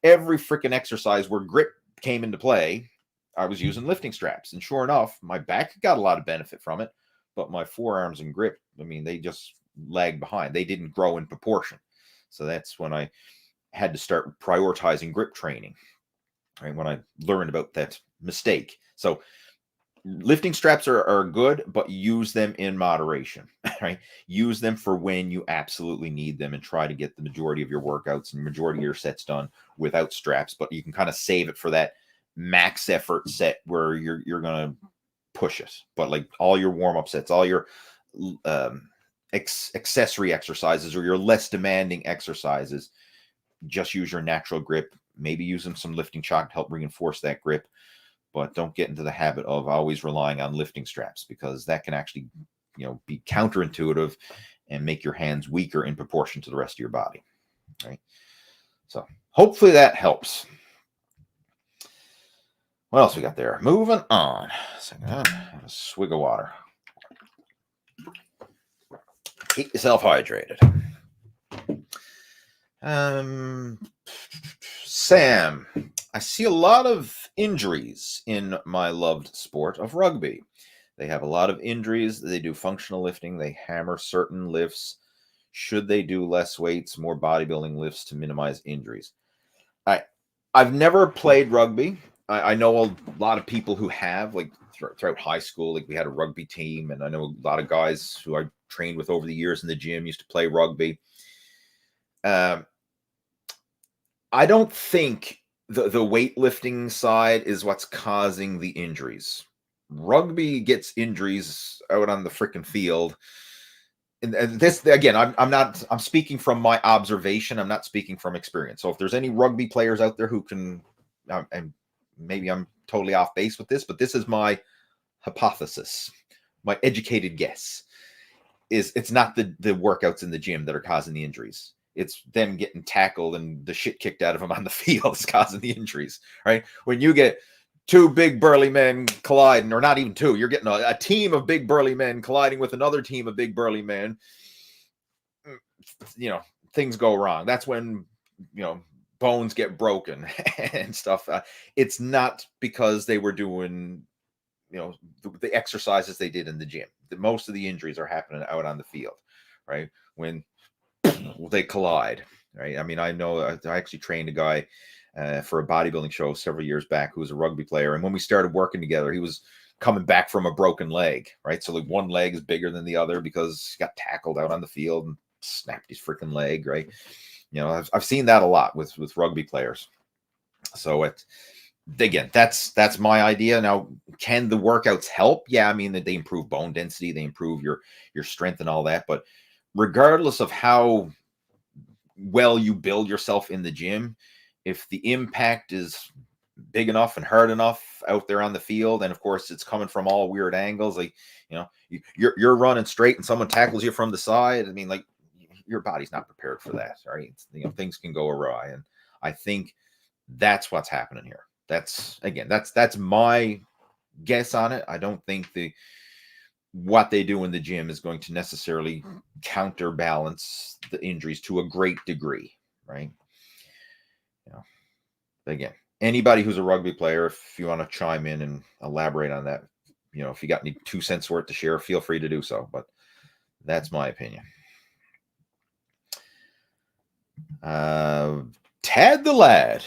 A: every freaking exercise where grip came into play. I was using lifting straps. And sure enough, my back got a lot of benefit from it. But my forearms and grip, I mean, they just lagged behind. They didn't grow in proportion. So that's when I had to start prioritizing grip training, right? When I learned about that mistake. So lifting straps are good, but use them in moderation, right? Use them for when you absolutely need them and try to get the majority of your workouts and majority of your sets done without straps, but you can kind of save it for that max effort set where you're going to push it. But like all your warm-up sets, all your accessory exercises or your less demanding exercises, just use your natural grip. Maybe using some lifting chalk to help reinforce that grip, but don't get into the habit of always relying on lifting straps because that can actually, be counterintuitive and make your hands weaker in proportion to the rest of your body, right? So hopefully that helps. What else we got there? Moving on. Have a swig of water. Keep yourself hydrated. Sam, I see a lot of injuries in my loved sport of rugby. They have a lot of injuries. They do functional lifting. They hammer certain lifts. Should they do less weights, more bodybuilding lifts to minimize injuries? I, I've never played rugby. I know a lot of people who have, like throughout high school. Like we had a rugby team, and I know a lot of guys who I trained with over the years in the gym used to play rugby. Um, I don't think the weightlifting side is what's causing the injuries. Rugby gets injuries out on the freaking field. And this again, I'm speaking from my observation. I'm not speaking from experience. So if there's any rugby players out there who can, and maybe I'm totally off base with this, but this is my hypothesis, my educated guess, is it's not the workouts in the gym that are causing the injuries. It's them getting tackled and the shit kicked out of them on the field is causing the injuries, right? When you get two big burly men colliding, or not even two, you're getting a team of big burly men colliding with another team of big burly men, you know, things go wrong. That's when, you know, bones get broken and stuff. It's not because they were doing, you know, the exercises they did in the gym. Most of the injuries are happening out on the field, right? When they collide, right? I mean, I know I actually trained a guy for a bodybuilding show several years back who was a rugby player. And when we started working together, he was coming back from a broken leg, right? So like one leg is bigger than the other because he got tackled out on the field and snapped his freaking leg, right? You know, I've seen that a lot with rugby players. So again, that's my idea. Now, can the workouts help? Yeah, I mean, they improve bone density, they improve your strength and all that. But regardless of how well you build yourself in the gym, if the impact is big enough and hard enough out there on the field, and of course it's coming from all weird angles, like, you know, you're running straight and someone tackles you from the side. I mean, like, your body's not prepared for that, right? You know, things can go awry, and I think that's what's happening here. That's my guess on it. I don't think what they do in the gym is going to necessarily counterbalance the injuries to a great degree, right? You know, again, anybody who's a rugby player, if you want to chime in and elaborate on that, you know, if you got any 2 cents worth to share, feel free to do so. But that's my opinion. Tad the Lad.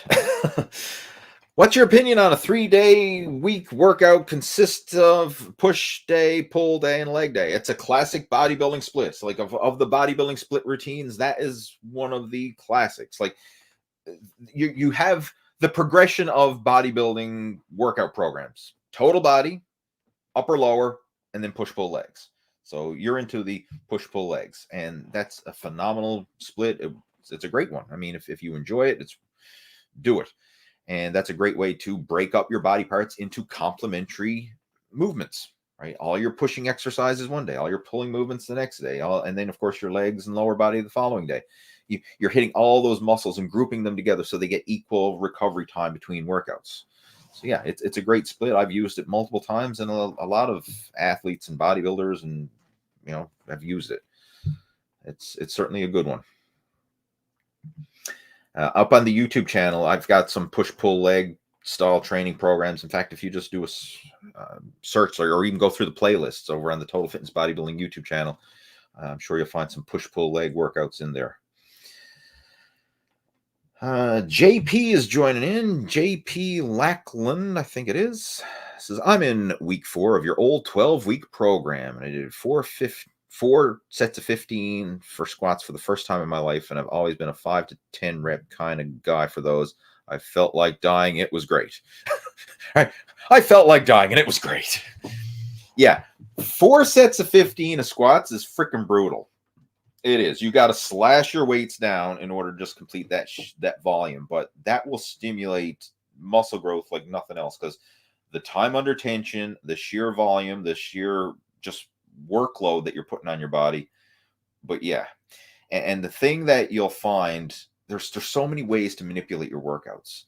A: What's your opinion on a 3-day week workout consists of push day, pull day, and leg day? It's a classic bodybuilding split. So like of the bodybuilding split routines, that is one of the classics. Like you have the progression of bodybuilding workout programs: total body, upper lower, and then push pull legs. So you're into the push pull legs, and that's a phenomenal split. It's a great one. I mean, if you enjoy it, do it. And that's a great way to break up your body parts into complementary movements, right? All your pushing exercises one day, all your pulling movements the next day, and then, of course, your legs and lower body the following day. You're hitting all those muscles and grouping them together so they get equal recovery time between workouts. So, yeah, it's a great split. I've used it multiple times, and a lot of athletes and bodybuilders and, you know, have used it. It's certainly a good one. Up on the YouTube channel, I've got some push-pull leg style training programs. In fact, if you just do a search or even go through the playlists over on the Total Fitness Bodybuilding YouTube channel, I'm sure you'll find some push-pull leg workouts in there. JP is joining in. JP Lackland, I think it is, says, I'm in week 4 of your old 12-week program, and I did 4 sets of 15 for squats for the first time in my life, and I've always been a 5 to 10 rep kind of guy for those. I felt like dying. It was great. I felt like dying, and it was great. Yeah, 4 sets of 15 of squats is freaking brutal. It is. You got to slash your weights down in order to just complete that volume, but that will stimulate muscle growth like nothing else, because the time under tension, the sheer volume, the sheer just workload that you're putting on your body. But yeah, and the thing that you'll find, there's so many ways to manipulate your workouts.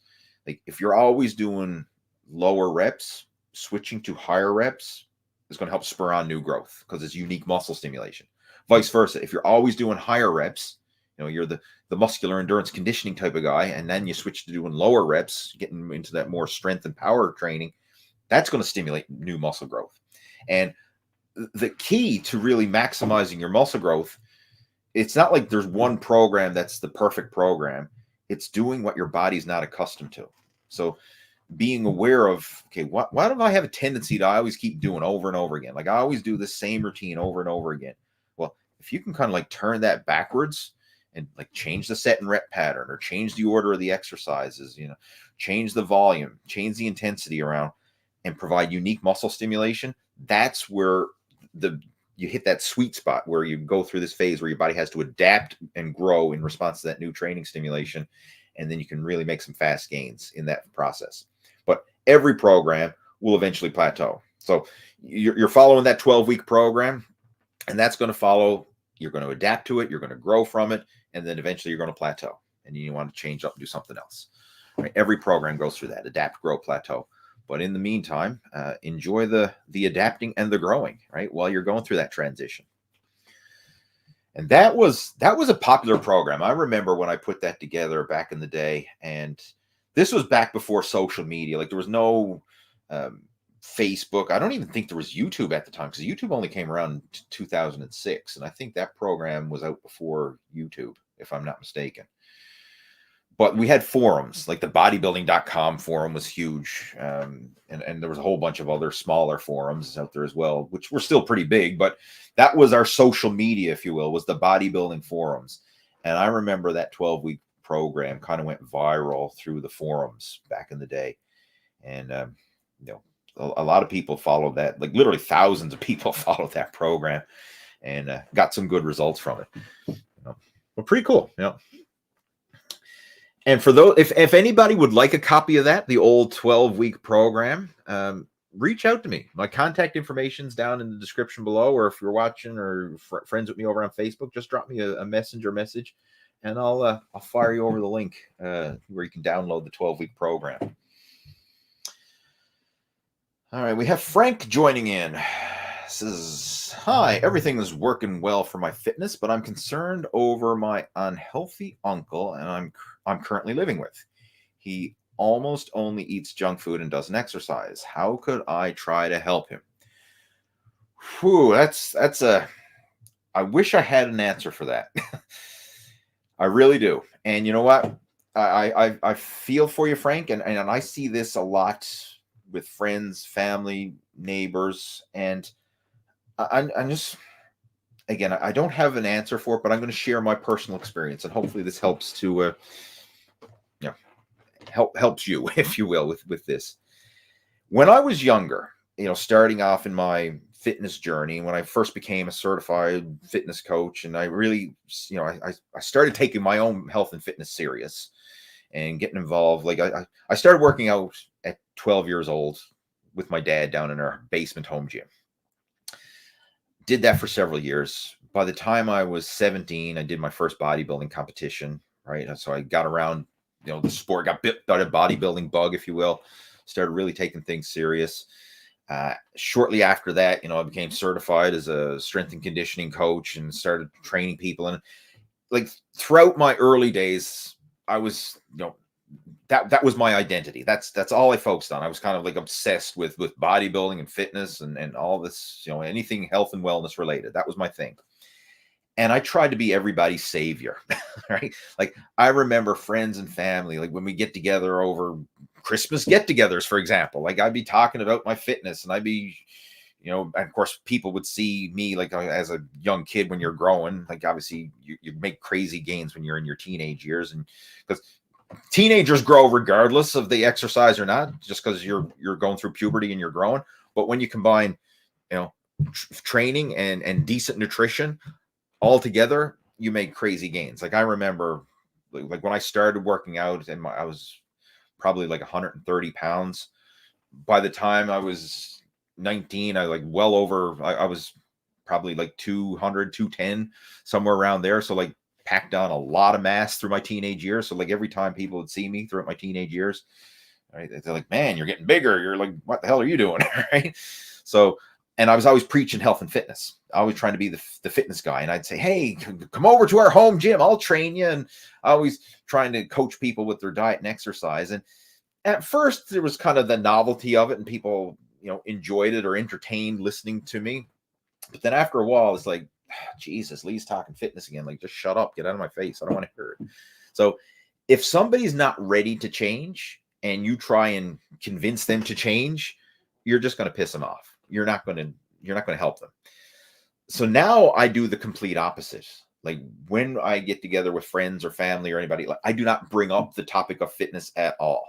A: Like if you're always doing lower reps, switching to higher reps is going to help spur on new growth because it's unique muscle stimulation. Vice versa, if you're always doing higher reps, you're the muscular endurance conditioning type of guy, and then you switch to doing lower reps, getting into that more strength and power training, that's going to stimulate new muscle growth. And the key to really maximizing your muscle growth, it's not like there's one program that's the perfect program. It's doing what your body's not accustomed to. So being aware of, okay, why do I have a tendency to always keep doing over and over again? Like I always do the same routine over and over again. Well, if you can kind of like turn that backwards and like change the set and rep pattern, or change the order of the exercises, change the volume, change the intensity around, and provide unique muscle stimulation, that's where you hit that sweet spot where you go through this phase where your body has to adapt and grow in response to that new training stimulation. And then you can really make some fast gains in that process. But every program will eventually plateau. So you're following that 12-week program, and that's going to follow. You're going to adapt to it. You're going to grow from it. And then eventually you're going to plateau. And you want to change up and do something else. Right? Every program goes through that: adapt, grow, plateau. But in the meantime, enjoy the adapting and the growing, right, while you're going through that transition. And that was a popular program. I remember when I put that together back in the day, and this was back before social media. Like there was no Facebook. I don't even think there was YouTube at the time, because YouTube only came around in 2006. And I think that program was out before YouTube, if I'm not mistaken. But we had forums, like the bodybuilding.com forum was huge. And there was a whole bunch of other smaller forums out there as well, which were still pretty big. But that was our social media, if you will, was the bodybuilding forums. And I remember that 12-week program kind of went viral through the forums back in the day. And, a lot of people followed that, like literally thousands of people followed that program and got some good results from it. Well, pretty cool. And for those, if anybody would like a copy of that, the old 12-week program, reach out to me. My contact information is down in the description below, or if you're watching or friends with me over on Facebook, just drop me a messenger message, and I'll fire you over the link where you can download the 12-week program. All right, we have Frank joining in. Says, hi, everything is working well for my fitness, but I'm concerned over my unhealthy uncle and I'm currently living with. He almost only eats junk food and doesn't exercise. How could I try to help him? Whew, I wish I had an answer for that. I really do. And you know what? I feel for you, Frank, and I see this a lot with friends, family, neighbors, and I'm just, again, I don't have an answer for it, but I'm going to share my personal experience, and hopefully this helps to, helps you, if you will, with this. When I was younger, starting off in my fitness journey, when I first became a certified fitness coach, and I really, I started taking my own health and fitness serious and getting involved. Like I started working out at 12 years old with my dad down in our basement home gym. Did that for several years. By the time I was 17, I did my first bodybuilding competition, right? So I got around, the sport, got bit by a bodybuilding bug, if you will, started really taking things serious. Shortly after that, I became certified as a strength and conditioning coach and started training people. And like throughout my early days, I was, that was my identity. That's all I focused on. I was kind of like obsessed with bodybuilding and fitness and all this, anything health and wellness related. That was my thing. And I tried to be everybody's savior, right? Like I remember friends and family, like when we get together over Christmas get-togethers, for example, like I'd be talking about my fitness, and I'd be, and of course people would see me like as a young kid when you're growing, like obviously you make crazy gains when you're in your teenage years, and because teenagers grow regardless of the exercise or not, just because you're going through puberty and you're growing. But when you combine, training and decent nutrition all together, you make crazy gains. Like I remember, like when I started working out, and I was probably like 130 pounds. By the time I was 19, I was probably like 200, 210, somewhere around there. So like packed on a lot of mass through my teenage years. So like every time people would see me throughout my teenage years, right, they're like, man, you're getting bigger. You're like, what the hell are you doing? Right. So And I was always preaching health and fitness, always trying to be the fitness guy. And I'd say, hey, come over to our home gym, I'll train you. And always trying to coach people with their diet and exercise. And at first there was kind of the novelty of it, and people, enjoyed it or entertained listening to me. But then after a while, it's like, Jesus, Lee's talking fitness again. Like, just shut up, get out of my face. I don't want to hear it. So if somebody's not ready to change and you try and convince them to change, you're just going to piss them off. You're not going to help them. So now I do the complete opposite. Like, when I get together with friends or family or anybody, I do not bring up the topic of fitness at all.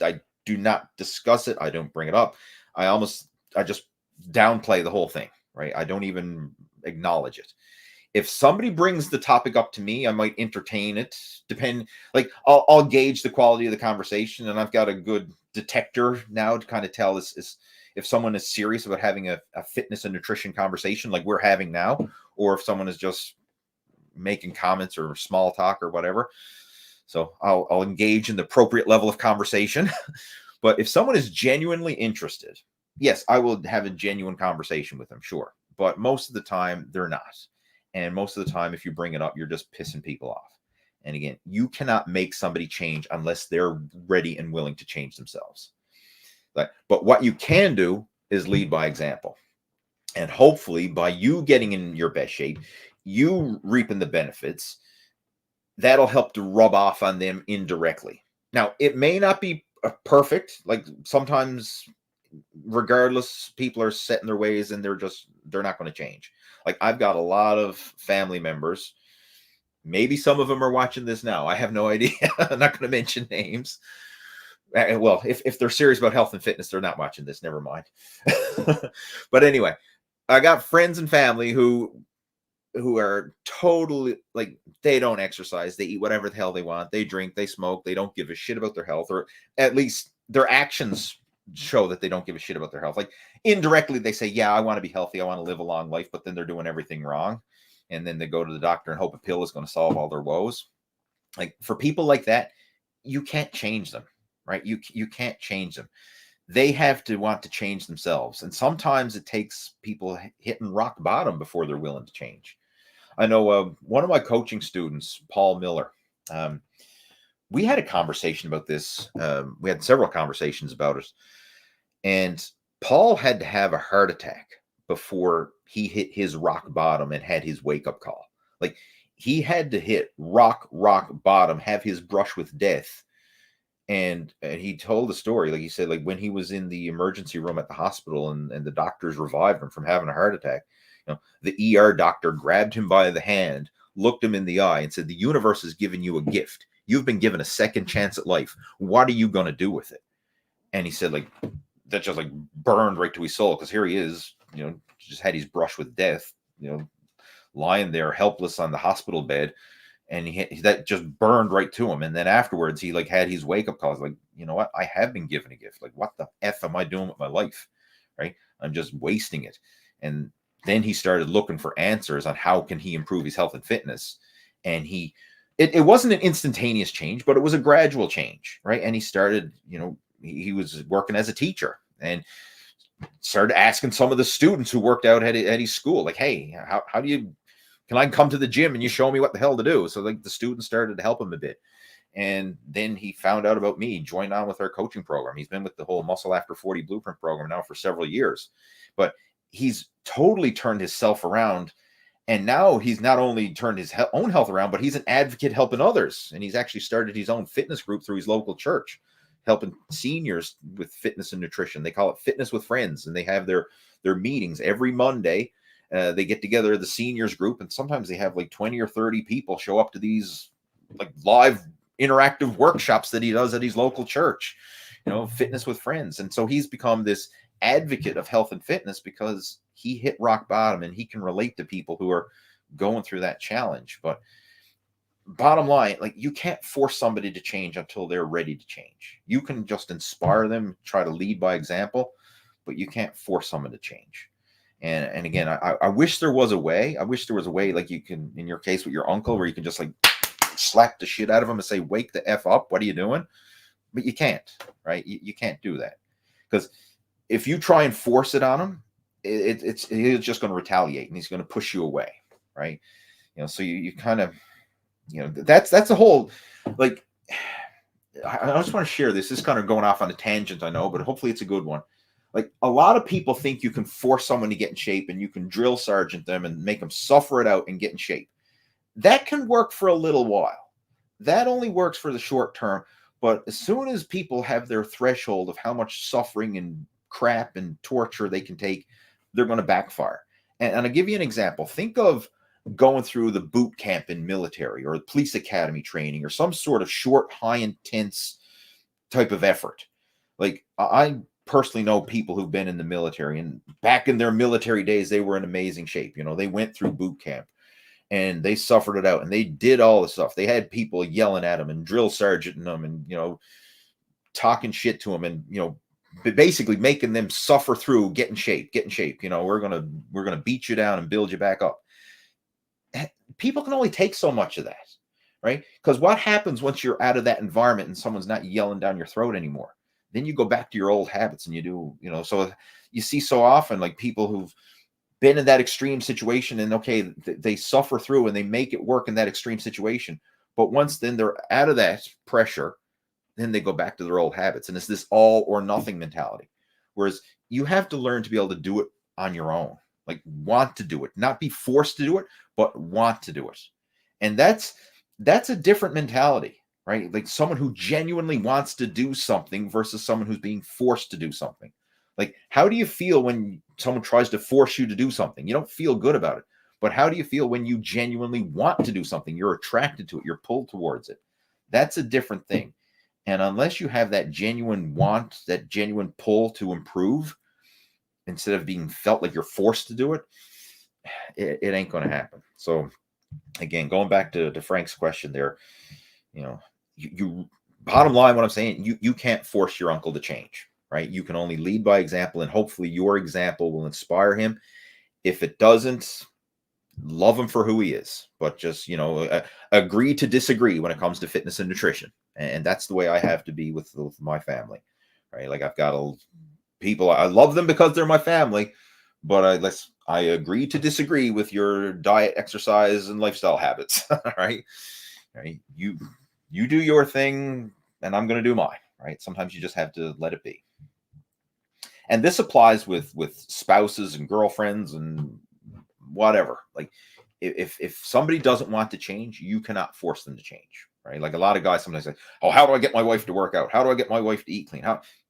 A: I do not discuss it. I don't bring it up. I just downplay the whole thing, right? I don't even acknowledge it. If somebody brings the topic up to me, I might entertain it. I'll gauge the quality of the conversation, and I've got a good detector now to kind of tell this if someone is serious about having a fitness and nutrition conversation like we're having now, or if someone is just making comments or small talk or whatever. So I'll engage in the appropriate level of conversation. But if someone is genuinely interested, yes, I will have a genuine conversation with them, sure. But most of the time, they're not. And most of the time, if you bring it up, you're just pissing people off. And again, you cannot make somebody change unless they're ready and willing to change themselves. But what you can do is lead by example. And hopefully, by you getting in your best shape, you reaping the benefits, that'll help to rub off on them indirectly. Now, it may not be perfect. Like, sometimes, regardless, people are set in their ways and they're not going to change. Like, I've got a lot of family members. Maybe some of them are watching this now. I have no idea. I'm not going to mention names. Well, if they're serious about health and fitness, they're not watching this. Never mind. But anyway, I got friends and family who are totally, like, they don't exercise. They eat whatever the hell they want. They drink, they smoke. They don't give a shit about their health, or at least their actions show that they don't give a shit about their health. Like, indirectly, they say, yeah, I want to be healthy. I want to live a long life, but then they're doing everything wrong. And then they go to the doctor and hope a pill is going to solve all their woes. Like, for people like that, you can't change them, right? You can't change them. They have to want to change themselves. And sometimes it takes people hitting rock bottom before they're willing to change. I know one of my coaching students, Paul Miller, we had a conversation about this. We had several conversations about it. And Paul had to have a heart attack before he hit his rock bottom and had his wake-up call. Like, he had to hit rock bottom, have his brush with death. And he told the story, like he said, like, when he was in the emergency room at the hospital and the doctors revived him from having a heart attack, the ER doctor grabbed him by the hand, looked him in the eye, and said, the universe has given you a gift. You've been given a second chance at life. What are you going to do with it? And he said, like, that just, like, burned right to his soul, because here he is, just had his brush with death, lying there helpless on the hospital bed. And that just burned right to him. And then afterwards, he, like, had his wake-up calls, like, you know what? I have been given a gift. Like, what the F am I doing with my life? Right? I'm just wasting it. And then he started looking for answers on how can he improve his health and fitness. And it wasn't an instantaneous change, but it was a gradual change, right? And he started, he was working as a teacher and started asking some of the students who worked out at his school, like, hey, how do you, can I come to the gym and you show me what the hell to do? So, like, the students started to help him a bit. And then he found out about me, joined on with our coaching program. He's been with the whole Muscle After 40 Blueprint program now for several years. But he's totally turned himself around. And now he's not only turned his own health around, but he's an advocate helping others. And he's actually started his own fitness group through his local church, helping seniors with fitness and nutrition. They call it Fitness with Friends. And they have their meetings every Monday. They get together, the seniors group, and sometimes they have like 20 or 30 people show up to these, like, live interactive workshops that he does at his local church, Fitness with Friends. And so he's become this advocate of health and fitness because he hit rock bottom and he can relate to people who are going through that challenge. But bottom line, like, you can't force somebody to change until they're ready to change. You can just inspire them, try to lead by example, but you can't force someone to change. And again, I wish there was a way. I wish there was a way, like you can, in your case with your uncle, where you can just, like, slap the shit out of him and say, wake the F up. What are you doing? But you can't, right? You can't do that. Because if you try and force it on him, he's just going to retaliate and he's going to push you away, right? So you kind of, that's a whole, like, I just want to share this. This is kind of going off on a tangent, I know, but hopefully it's a good one. Like, a lot of people think you can force someone to get in shape and you can drill sergeant them and make them suffer it out and get in shape. That can work for a little while. That only works for the short term. But as soon as people have their threshold of how much suffering and crap and torture they can take, they're going to backfire. And I'll give you an example. Think of going through the boot camp in military or the police academy training or some sort of short, high intense type of effort. Like, I personally know people who've been in the military, and back in their military days, they were in amazing shape. They went through boot camp and they suffered it out and they did all the stuff. They had people yelling at them and drill sergeanting them and, talking shit to them and, basically making them suffer through, get in shape. We're going to beat you down and build you back up. People can only take so much of that, right? Because what happens once you're out of that environment and someone's not yelling down your throat anymore? Then you go back to your old habits and you do, so you see so often, like, people who've been in that extreme situation and okay, they suffer through and they make it work in that extreme situation. But once then they're out of that pressure, then they go back to their old habits. And it's this all or nothing mentality. Whereas you have to learn to be able to do it on your own, like, want to do it, not be forced to do it, but want to do it. And that's a different mentality, right? Like, someone who genuinely wants to do something versus someone who's being forced to do something. Like, how do you feel when someone tries to force you to do something? You don't feel good about it. But how do you feel when you genuinely want to do something? You're attracted to it. You're pulled towards it. That's a different thing. And unless you have that genuine want, that genuine pull to improve, instead of being felt like you're forced to do it, it ain't going to happen. So, again, going back to Frank's question there, you bottom line, what I'm saying, you can't force your uncle to change. Right? You can only lead by example, and hopefully your example will inspire him. If it doesn't, love him for who he is, but just, agree to disagree when it comes to fitness and nutrition. And that's the way I have to be with my family, right? Like, I've got people, I love them because they're my family, but I agree to disagree with your diet, exercise, and lifestyle habits, right? You do your thing and I'm going to do mine, right? Sometimes you just have to let it be. And this applies with spouses and girlfriends and whatever. Like, if somebody doesn't want to change, you cannot force them to change, right? Like, a lot of guys sometimes say, oh, how do I get my wife to work out? How do I get my wife to eat clean?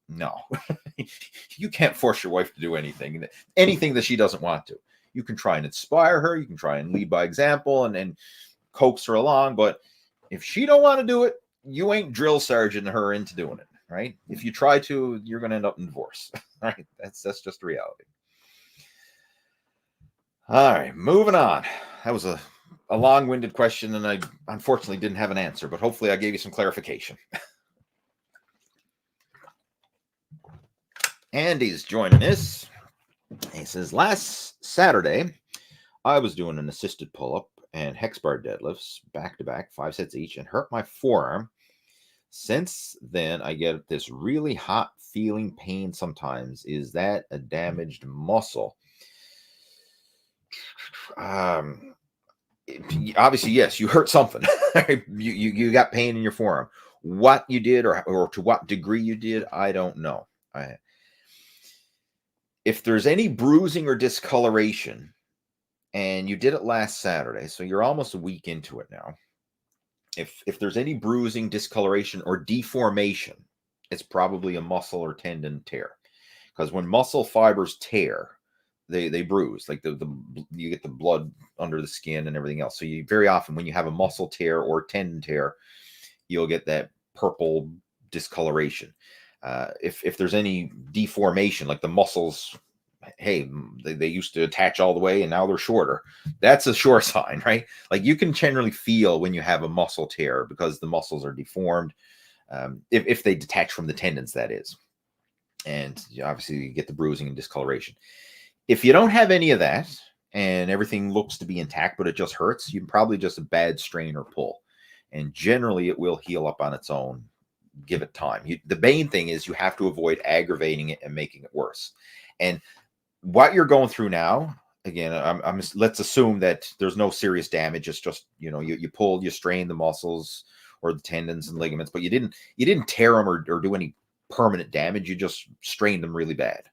A: No, you can't force your wife to do anything that she doesn't want to. You can try and inspire her. You can try and lead by example and coax her along. But if she don't want to do it, you ain't drill sergeanting her into doing it. Right? If you try to, you're going to end up in divorce. Right? That's just reality. All right, moving on. That was a long-winded question, and I unfortunately didn't have an answer, but hopefully I gave you some clarification. Andy's joining us. He says, last Saturday, I was doing an assisted pull-up and hex bar deadlifts back-to-back, 5 sets each, and hurt my forearm. Since then, I get this really hot feeling pain sometimes. Is that a damaged muscle? Obviously, yes, you hurt something. you got pain in your forearm. What you did or to what degree you did, I don't know. If there's any bruising or discoloration, and you did it last Saturday, so you're almost a week into it now. If there's any bruising, discoloration, or deformation, it's probably a muscle or tendon tear. Because when muscle fibers tear, they bruise. Like you get the blood under the skin and everything else. So you very often, when you have a muscle tear or tendon tear, you'll get that purple discoloration. If there's any deformation, like the muscles, hey, they used to attach all the way and now they're shorter, that's a sure sign, right? Like, you can generally feel when you have a muscle tear because the muscles are deformed, if they detach from the tendons, that is. And obviously you get the bruising and discoloration. If you don't have any of that and everything looks to be intact but it just hurts, you're probably just a bad strain or pull, and generally it will heal up on its own. Give it time. The main thing is you have to avoid aggravating it and making it worse. And what you're going through now, again, let's assume that there's no serious damage. It's just, you pulled, you strained the muscles or the tendons and ligaments, but you didn't tear them or do any permanent damage. You just strained them really bad.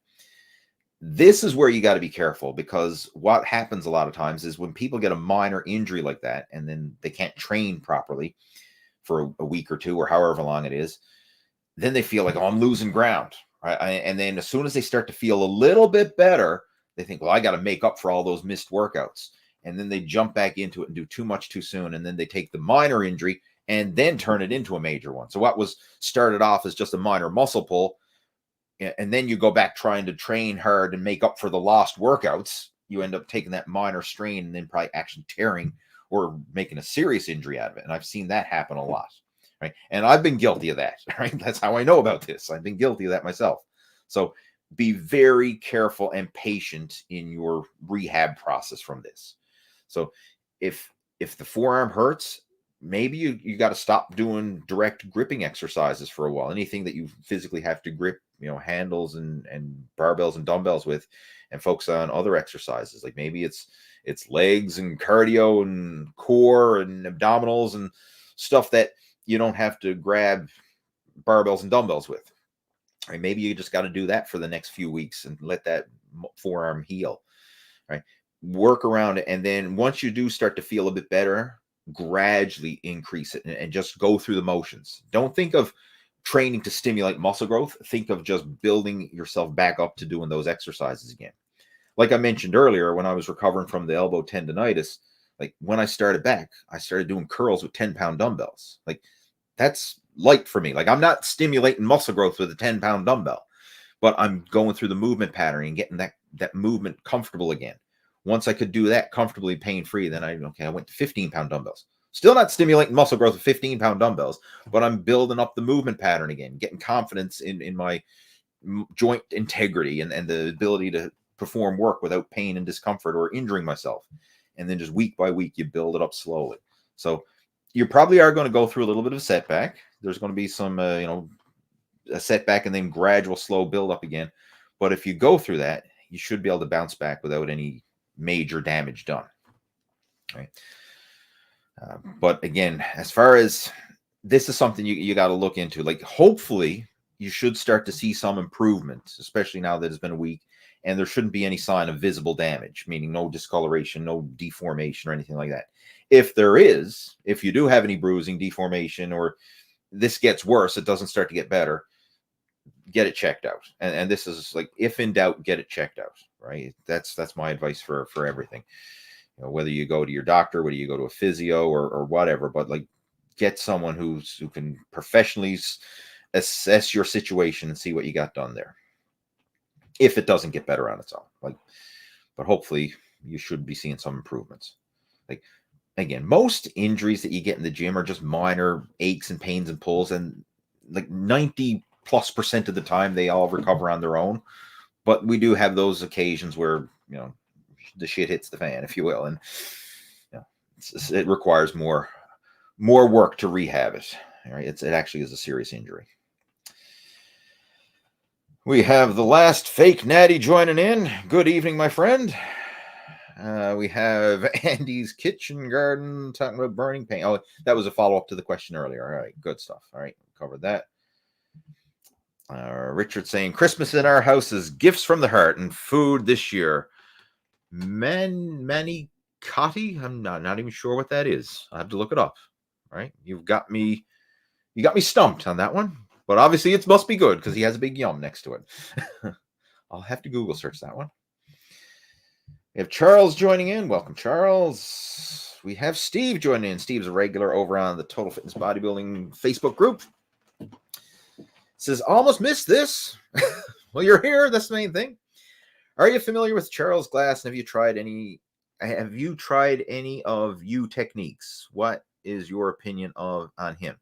A: This is where you got to be careful, because what happens a lot of times is when people get a minor injury like that and then they can't train properly for a week or two or however long it is, then they feel like, oh, I'm losing ground. Right? And then as soon as they start to feel a little bit better, they think, well, I got to make up for all those missed workouts. And then they jump back into it and do too much too soon. And then they take the minor injury and then turn it into a major one. So what was started off as just a minor muscle pull, and then you go back trying to train hard and make up for the lost workouts, you end up taking that minor strain and then probably actually tearing or making a serious injury out of it. And I've seen that happen a lot, right? And I've been guilty of that, right? That's how I know about this. I've been guilty of that myself. So be very careful and patient in your rehab process from this. So if the forearm hurts, maybe you got to stop doing direct gripping exercises for a while. Anything that you physically have to grip, handles and barbells and dumbbells with, and focus on other exercises. Like maybe it's legs and cardio and core and abdominals and stuff that you don't have to grab barbells and dumbbells with. Right? Maybe you just got to do that for the next few weeks and let that forearm heal. Right? Work around it. And then once you do start to feel a bit better, gradually increase it and just go through the motions. Don't think of training to stimulate muscle growth. Think of just building yourself back up to doing those exercises again. Like I mentioned earlier, when I was recovering from the elbow tendonitis, like when I started back, I started doing curls with 10-pound dumbbells. Like that's light for me. Like I'm not stimulating muscle growth with a 10-pound dumbbell, but I'm going through the movement pattern and getting that movement comfortable again. Once I could do that comfortably, pain-free, then I went to 15-pound dumbbells. Still not stimulating muscle growth with 15-pound dumbbells, but I'm building up the movement pattern again, getting confidence in my joint integrity and the ability to perform work without pain and discomfort or injuring myself. And then just week by week, you build it up slowly. So you probably are going to go through a little bit of a setback. There's going to be some, a setback and then gradual slow build up again. But if you go through that, you should be able to bounce back without any major damage done. Right. But again, as far as this is something you got to look into, like hopefully you should start to see some improvement, especially now that it's been a week, and there shouldn't be any sign of visible damage, meaning no discoloration, no deformation or anything like that. If you do have any bruising, deformation, or this gets worse, it doesn't start to get better, get it checked out. And this is like, if in doubt, get it checked out, right? That's my advice for everything. Whether you go to your doctor, whether you go to a physio or whatever, but like get someone who can professionally assess your situation and see what you got done there. If it doesn't get better on its own, but hopefully you should be seeing some improvements. Like again, most injuries that you get in the gym are just minor aches and pains and pulls, and like 90+% of the time they all recover on their own. But we do have those occasions where the shit hits the fan, if you will, and it requires more work to rehab it. All right, it actually is a serious injury. We have the last fake natty joining in. Good evening, my friend. We have Andy's Kitchen Garden talking about burning pain. Oh, that was a follow-up to the question earlier. All right, good stuff. All right, covered that. Richard saying, Christmas in our house is gifts from the heart and food this year. Manicotti? I'm not even sure what that is. I have to look it up. All right, you got me stumped on that one. But obviously it must be good because he has a big yum next to it. I'll have to Google search that one. We have Charles joining in. Welcome, Charles. We have Steve joining in. Steve's a regular over on the Total Fitness Bodybuilding Facebook group. Says, almost missed this. Well, you're here. That's the main thing. Are you familiar with Charles Glass? And have you tried any of you techniques? What is your opinion on him?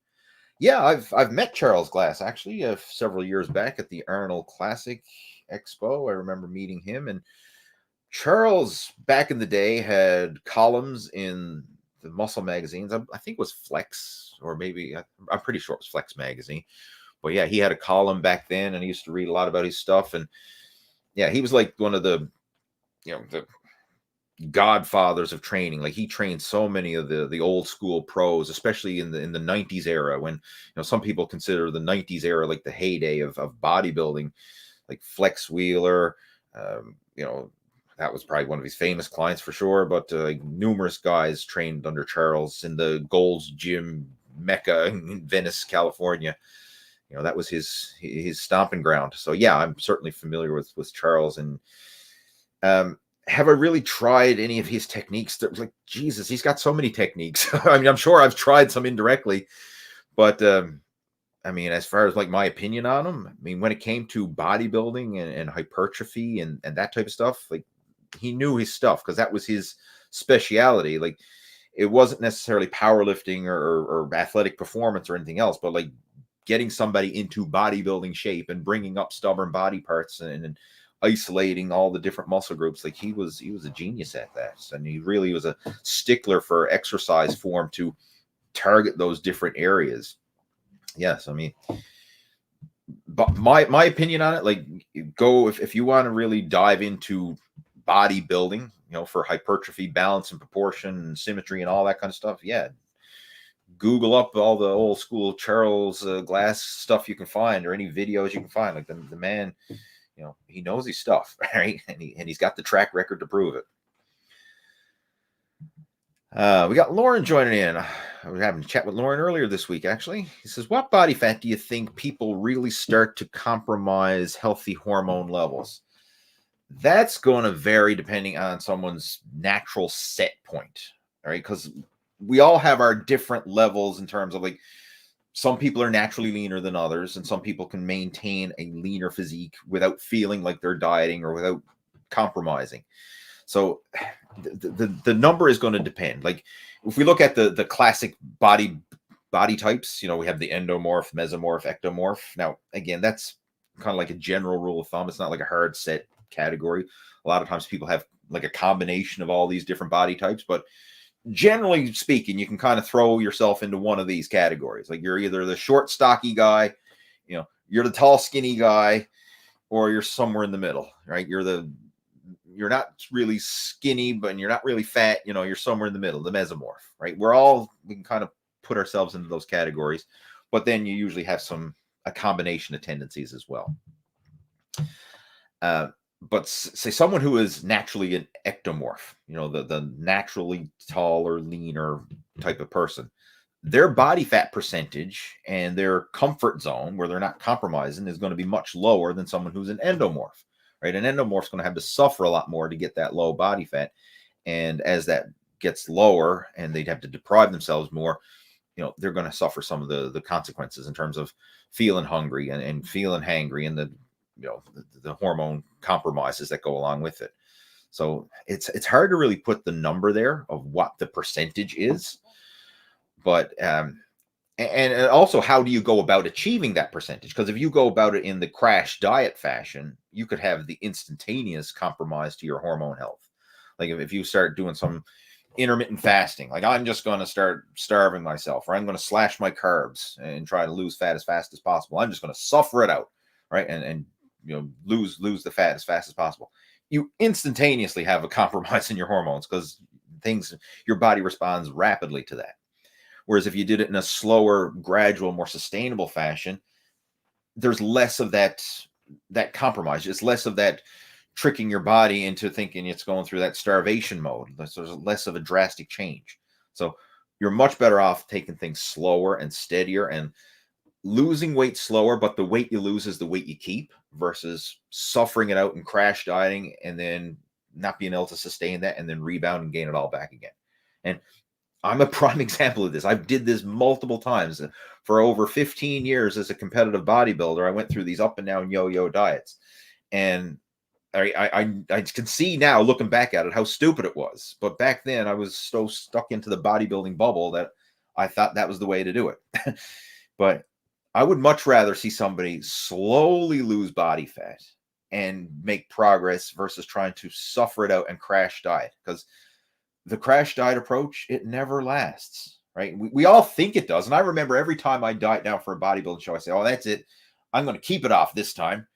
A: Yeah, I've met Charles Glass actually several years back at the Arnold Classic Expo. I remember meeting him, and Charles back in the day had columns in the muscle magazines. I think it was Flex, or maybe I'm pretty sure it was Flex magazine. But yeah, he had a column back then, and I used to read a lot about his stuff. And yeah, he was like one of the the godfathers of training. Like, he trained so many of the old school pros, especially in the 90s era, when some people consider the 90s era like the heyday of bodybuilding, like Flex Wheeler. That was probably one of his famous clients for sure, but like numerous guys trained under Charles in the Gold's Gym Mecca in Venice, California. That was his stomping ground. So yeah, I'm certainly familiar with Charles. And have I really tried any of his techniques? Like, Jesus, he's got so many techniques. I mean, I'm sure I've tried some indirectly, but I mean, as far as like my opinion on him, I mean, when it came to bodybuilding and hypertrophy and that type of stuff, like, he knew his stuff, because that was his speciality. Like, it wasn't necessarily powerlifting or athletic performance or anything else, but like getting somebody into bodybuilding shape and bringing up stubborn body parts and isolating all the different muscle groups. Like, he was a genius at that. And he really was a stickler for exercise form to target those different areas. Yes, I mean, but my opinion on it, like, go if you want to really dive into bodybuilding, for hypertrophy, balance and proportion and symmetry and all that kind of stuff, yeah, Google up all the old school Charles Glass stuff you can find, or any videos you can find. Like, the man, he knows his stuff, right? And he's got the track record to prove it. We got Lauren joining in. We were having a chat with Lauren earlier this week, actually. He says, what body fat do you think people really start to compromise healthy hormone levels? That's going to vary depending on someone's natural set point, all right? Because we all have our different levels in terms of, like, some people are naturally leaner than others, and some people can maintain a leaner physique without feeling like they're dieting or without compromising. So the number is going to depend. Like, if we look at the classic body types, we have the endomorph, mesomorph, ectomorph. Now, again, that's kind of like a general rule of thumb. It's not like a hard set category. A lot of times people have like a combination of all these different body types, but generally speaking, you can kind of throw yourself into one of these categories. Like, you're either the short, stocky guy, you're the tall, skinny guy, or you're somewhere in the middle, right? You're not really skinny, but you're not really fat. You're somewhere in the middle, the mesomorph, right? We can kind of put ourselves into those categories, but then you usually have a combination of tendencies as well. But say someone who is naturally an ectomorph, the naturally taller, leaner type of person, their body fat percentage and their comfort zone where they're not compromising is going to be much lower than someone who's an endomorph, right? An endomorph is going to have to suffer a lot more to get that low body fat. And as that gets lower and they'd have to deprive themselves more, they're going to suffer some of the consequences in terms of feeling hungry and feeling hangry, and the hormone compromises that go along with it. So it's hard to really put the number there of what the percentage is, but and also, how do you go about achieving that percentage? Because if you go about it in the crash diet fashion, you could have the instantaneous compromise to your hormone health. Like, if you start doing some intermittent fasting, like, I'm just going to start starving myself, or I'm going to slash my carbs and try to lose fat as fast as possible. I'm just going to suffer it out, right? And lose the fat as fast as possible. You instantaneously have a compromise in your hormones, because your body responds rapidly to that. Whereas if you did it in a slower, gradual, more sustainable fashion, there's less of that compromise. It's less of that tricking your body into thinking it's going through that starvation mode. There's less of a drastic change. So you're much better off taking things slower and steadier and losing weight slower, but the weight you lose is the weight you keep, versus suffering it out and crash dieting and then not being able to sustain that and then rebound and gain it all back again. And I'm a prime example of this. I did this multiple times. For over 15 years as a competitive bodybuilder, I went through these up and down yo-yo diets. And I can see now, looking back at it, how stupid it was. But back then, I was so stuck into the bodybuilding bubble that I thought that was the way to do it. But I would much rather see somebody slowly lose body fat and make progress versus trying to suffer it out and crash diet. Because the crash diet approach, it never lasts, right? We all think it does. And I remember every time I diet down for a bodybuilding show, I say, oh, that's it. I'm going to keep it off this time.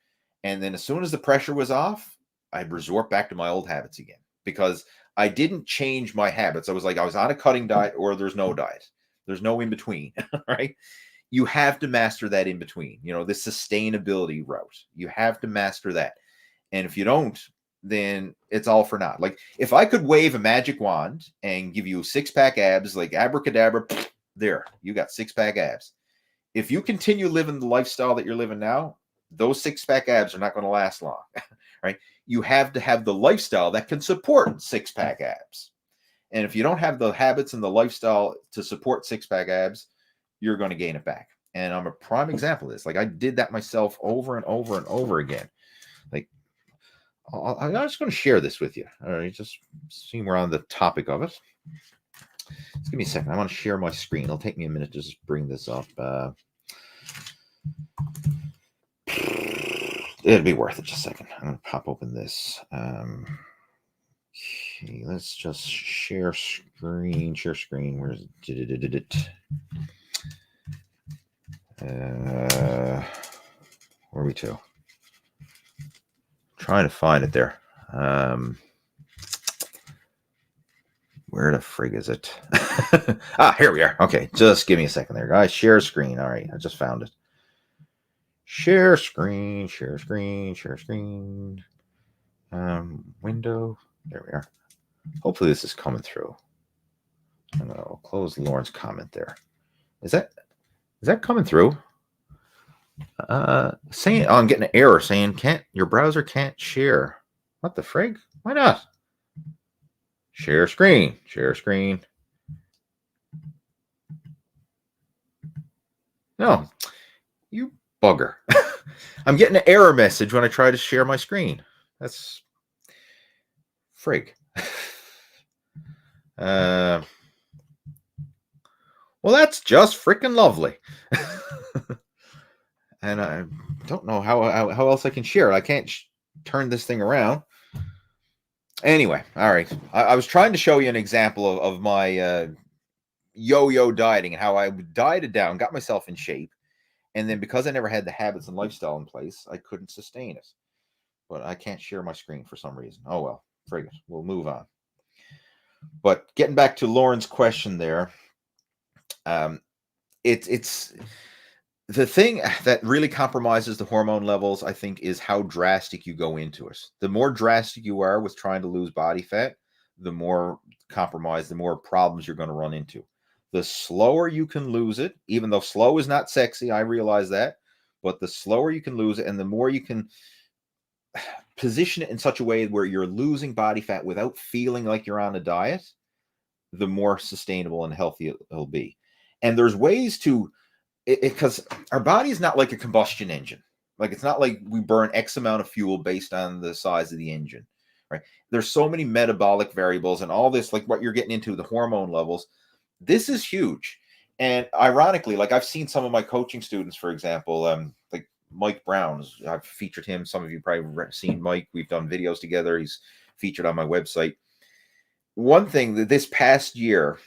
A: And then as soon as the pressure was off, I'd resort back to my old habits again because I didn't change my habits. I was on a cutting diet or there's no diet. There's no in between, right? You have to master that in between, the sustainability route. You have to master that. And if you don't, then it's all for naught. Like if I could wave a magic wand and give you 6-pack abs, like abracadabra, there, you got 6-pack abs. If you continue living the lifestyle that you're living now, those 6-pack abs are not going to last long, right? You have to have the lifestyle that can support 6-pack abs. And if you don't have the habits and the lifestyle to support 6-pack abs, you're going to gain it back. And I'm a prime example of this. Like I did that myself over and over and over again. Like I'm just going to share this with you. All right, just seeing we're on the topic of it. Just give me a second. I want to share my screen. It'll take me a minute to just bring this up. It'll be worth it. Just a second. I'm going to pop open this. Okay, let's just share screen. Share screen. Where is it? Where are we to? Trying to find it there. Where the frig is it? Here we are. Okay, just give me a second there, guys. Share screen. All right, I just found it. Share screen, share screen, share screen. Window. There we are. Hopefully this is coming through. I'm gonna close Lauren's comment there. Is that coming through? Saying I'm getting an error saying your browser can't share. What the frig? Why not? Share screen. Share screen. No, you bugger. I'm getting an error message when I try to share my screen. That's frig. Well, that's just freaking lovely. And I don't know how else I can share it. I can't turn this thing around. Anyway, all right. I was trying to show you an example of my yo-yo dieting and how I dieted down, got myself in shape. And then because I never had the habits and lifestyle in place, I couldn't sustain it. But I can't share my screen for some reason. Oh, well, frig it. We'll move on. But getting back to Lauren's question there, it's the thing that really compromises the hormone levels, I think, is how drastic you go into it. The more drastic you are with trying to lose body fat, the more compromise, the more problems you're going to run into. The slower you can lose it, even though slow is not sexy, I realize that, but the slower you can lose it and the more you can position it in such a way where you're losing body fat without feeling like you're on a diet, the more sustainable and healthy it'll be. And there's ways to, because our body is not like a combustion engine. Like it's not like we burn X amount of fuel based on the size of the engine, right? There's so many metabolic variables and all this, like what you're getting into, the hormone levels. This is huge. And ironically, like I've seen some of my coaching students, for example, like Mike Brown, I've featured him. Some of you probably seen Mike. We've done videos together. He's featured on my website. One thing that this past year,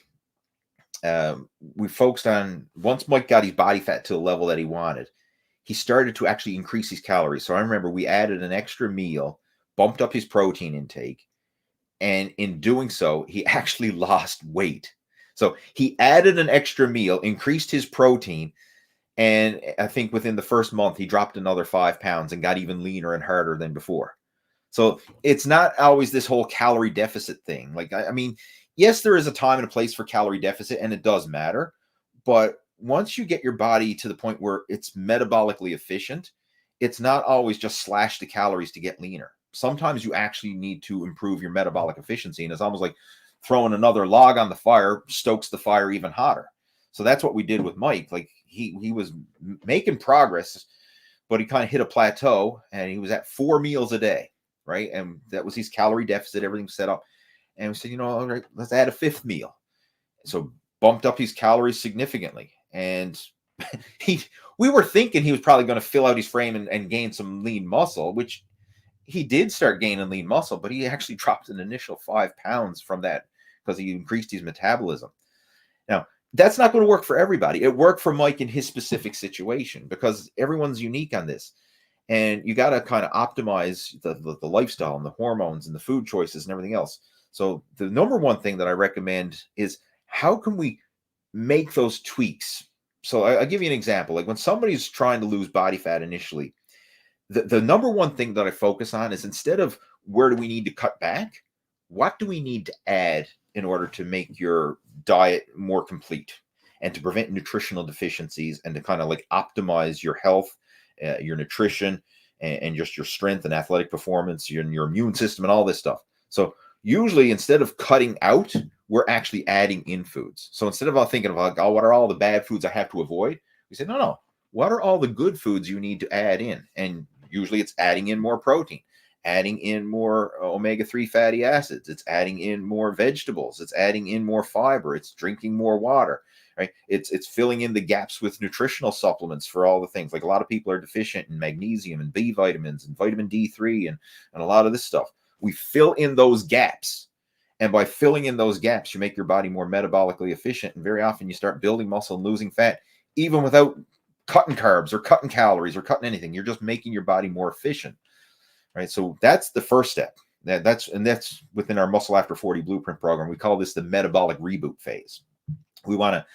A: we focused on, once Mike got his body fat to the level that he wanted, he started to actually increase his calories. So I remember we added an extra meal, bumped up his protein intake, and in doing so, he actually lost weight. So he added an extra meal, increased his protein, and I think within the first month, he dropped another 5 pounds and got even leaner and harder than before. So it's not always this whole calorie deficit thing. Like, I mean, yes, there is a time and a place for calorie deficit, and it does matter. But once you get your body to the point where it's metabolically efficient, it's not always just slash the calories to get leaner. Sometimes you actually need to improve your metabolic efficiency, and it's almost like throwing another log on the fire stokes the fire even hotter. So that's what we did with Mike. Like he was making progress, but he kind of hit a plateau, and he was at 4 meals a day, right? And that was his calorie deficit, everything set up. And we said, all right, let's add a 5th meal. So bumped up his calories significantly. And we were thinking he was probably going to fill out his frame and gain some lean muscle, which he did start gaining lean muscle, but he actually dropped an initial 5 pounds from that because he increased his metabolism. Now, that's not going to work for everybody. It worked for Mike in his specific situation because everyone's unique on this. And you got to kind of optimize the lifestyle and the hormones and the food choices and everything else. So the number one thing that I recommend is, how can we make those tweaks? So I'll give you an example. Like when somebody's trying to lose body fat initially, the number one thing that I focus on is, instead of where do we need to cut back, what do we need to add in order to make your diet more complete and to prevent nutritional deficiencies and to kind of like optimize your health, your nutrition, and just your strength and athletic performance, your immune system and all this stuff. So usually, instead of cutting out, we're actually adding in foods. So instead of thinking of like, oh, what are all the bad foods I have to avoid? We say, no, what are all the good foods you need to add in? And usually it's adding in more protein, adding in more omega-3 fatty acids. It's adding in more vegetables. It's adding in more fiber. It's drinking more water, right? It's filling in the gaps with nutritional supplements for all the things. Like a lot of people are deficient in magnesium and B vitamins and vitamin D3 and a lot of this stuff. We fill in those gaps. And by filling in those gaps, you make your body more metabolically efficient. And very often you start building muscle and losing fat, even without cutting carbs or cutting calories or cutting anything. You're just making your body more efficient, right? So that's the first step. That's within our Muscle After 40 Blueprint program. We call this the metabolic reboot phase. We want to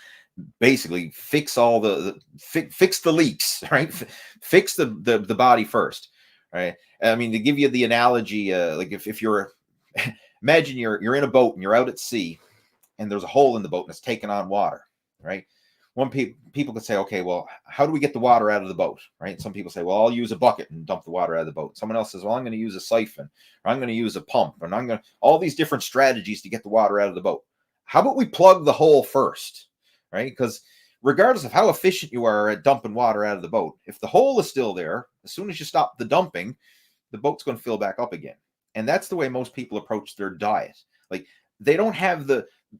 A: basically fix all fix the leaks, right? Fix the body first, right? I mean, to give you the analogy, like if you're imagine you're in a boat and you're out at sea and there's a hole in the boat and it's taking on water, right? People could say, okay, well, how do we get the water out of the boat, right? Some people say, well, I'll use a bucket and dump the water out of the boat. Someone else says, well, I'm going to use a siphon, or I'm going to use a pump, and I'm going to all these different strategies to get the water out of the boat. How about we plug the hole first, right? Because regardless of how efficient you are at dumping water out of the boat, if the hole is still there, as soon as you stop the dumping, the boat's going to fill back up again. And that's the way most people approach their diet. Like they don't have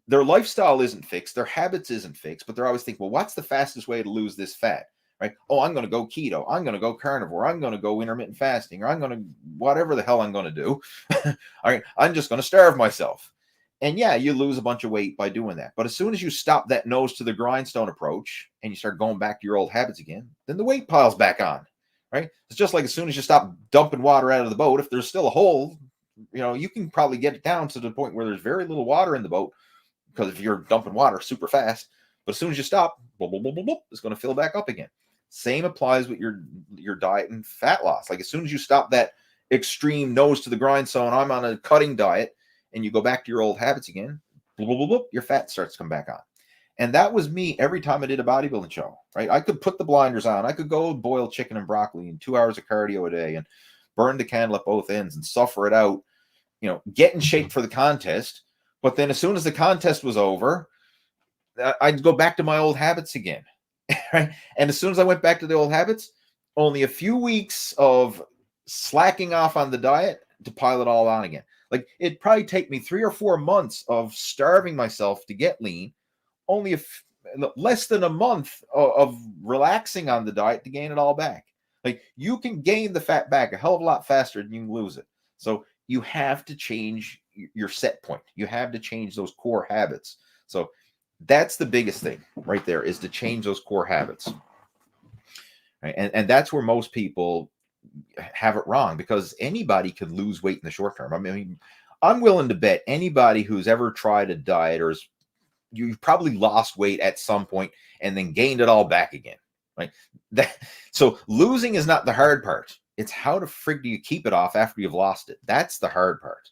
A: their lifestyle isn't fixed, their habits isn't fixed, but they're always thinking, well, what's the fastest way to lose this fat, right? Oh, I'm going to go keto. I'm going to go carnivore. I'm going to go intermittent fasting, or I'm going to whatever the hell I'm going to do. I'm just going to starve myself. And yeah, you lose a bunch of weight by doing that. But as soon as you stop that nose to the grindstone approach and you start going back to your old habits again, then the weight piles back on, right? It's just like as soon as you stop dumping water out of the boat, if there's still a hole, you can probably get it down to the point where there's very little water in the boat, because if you're dumping water super fast, but as soon as you stop, it's going to fill back up again. Same applies with your diet and fat loss. Like as soon as you stop that extreme nose to the grindstone, I'm on a cutting diet, and you go back to your old habits again, your fat starts to come back on. And that was me every time I did a bodybuilding show, right? I could put the blinders on. I could go boil chicken and broccoli and 2 hours of cardio a day and burn the candle at both ends and suffer it out, get in shape for the contest. But then as soon as the contest was over, I'd go back to my old habits again, right? And as soon as I went back to the old habits, only a few weeks of slacking off on the diet to pile it all on again. Like it'd probably take me 3 or 4 months of starving myself to get lean, only less than a month of relaxing on the diet to gain it all back. Like you can gain the fat back a hell of a lot faster than you can lose it. So you have to change your set point. You have to change those core habits. So that's the biggest thing right there, is to change those core habits. Right? And that's where most people have it wrong, because anybody could lose weight in the short term. I mean, I'm willing to bet anybody who's ever tried a diet, or you've probably lost weight at some point and then gained it all back again. Right? So losing is not the hard part. It's how the frig do you keep it off after you've lost it. That's the hard part,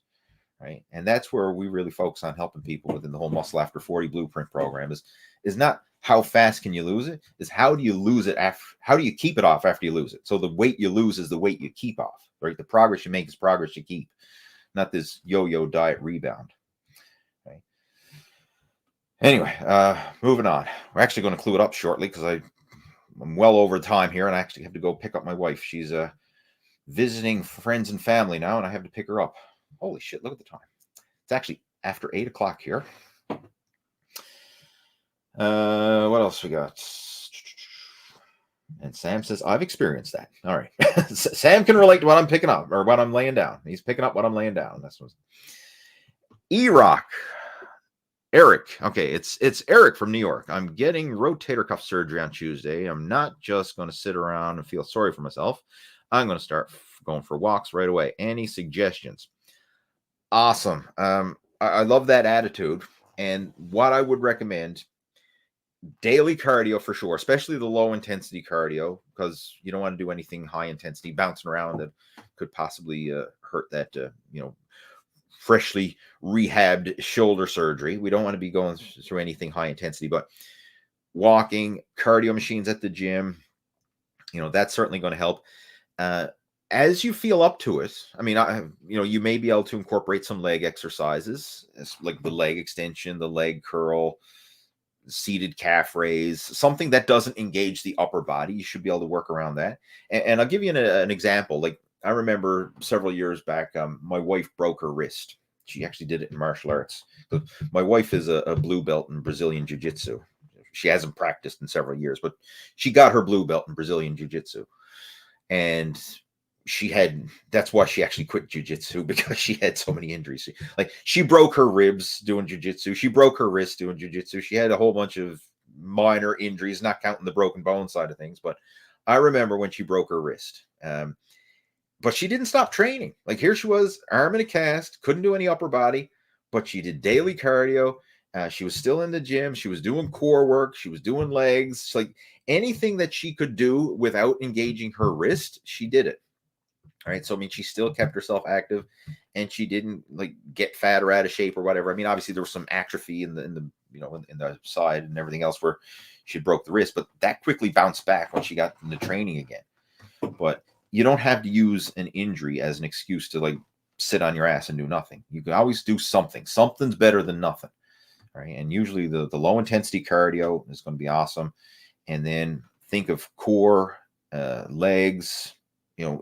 A: right? And that's where we really focus on helping people within the whole Muscle After 40 Blueprint program. Is not how fast can you lose it, is how do you lose it after, how do you keep it off after you lose it? So the weight you lose is the weight you keep off, right? The progress you make is progress you keep, not this yo-yo diet rebound. Right? Anyway, moving on. We're actually going to clue it up shortly because I'm well over time here, and I actually have to go pick up my wife. She's visiting friends and family now, and I have to pick her up. Holy shit, look at the time. It's actually after 8 o'clock here. What else we got? And Sam says, I've experienced that. All right. Sam can relate to what I'm picking up, or what I'm laying down. He's picking up what I'm laying down. That's what E-Rock. Eric. Okay, it's Eric from New York. I'm getting rotator cuff surgery on Tuesday. I'm not just going to sit around and feel sorry for myself. I'm going to start going for walks right away. Any suggestions? Awesome. I love that attitude. And what I would recommend, daily cardio for sure, especially the low intensity cardio, because you don't want to do anything high intensity bouncing around that could possibly hurt that, freshly rehabbed shoulder surgery. We don't want to be going through anything high intensity, but walking, cardio machines at the gym, that's certainly going to help. As you feel up to it, I mean, you may be able to incorporate some leg exercises, like the leg extension, the leg curl, seated calf raise, something that doesn't engage the upper body. You should be able to work around that. And I'll give you an example. Like, I remember several years back, my wife broke her wrist. She actually did it in martial arts. My wife is a blue belt in Brazilian Jiu-Jitsu. She hasn't practiced in several years, but she got her blue belt in Brazilian Jiu-Jitsu. And that's why she actually quit jiu-jitsu, because she had so many injuries. Like, she broke her ribs doing jiu-jitsu. She broke her wrist doing jiu-jitsu. She had a whole bunch of minor injuries, not counting the broken bone side of things. But I remember when she broke her wrist. But she didn't stop training. Like, here she was, arm in a cast, couldn't do any upper body, but she did daily cardio. She was still in the gym. She was doing core work. She was doing legs. Like, anything that she could do without engaging her wrist, she did it. All right. So, I mean, she still kept herself active, and she didn't like get fat or out of shape or whatever. I mean, obviously there was some atrophy in the side and everything else where she broke the wrist, but that quickly bounced back when she got into training again. But you don't have to use an injury as an excuse to like sit on your ass and do nothing. You can always do something. Something's better than nothing. Right. And usually the low intensity cardio is going to be awesome. And then think of core, legs,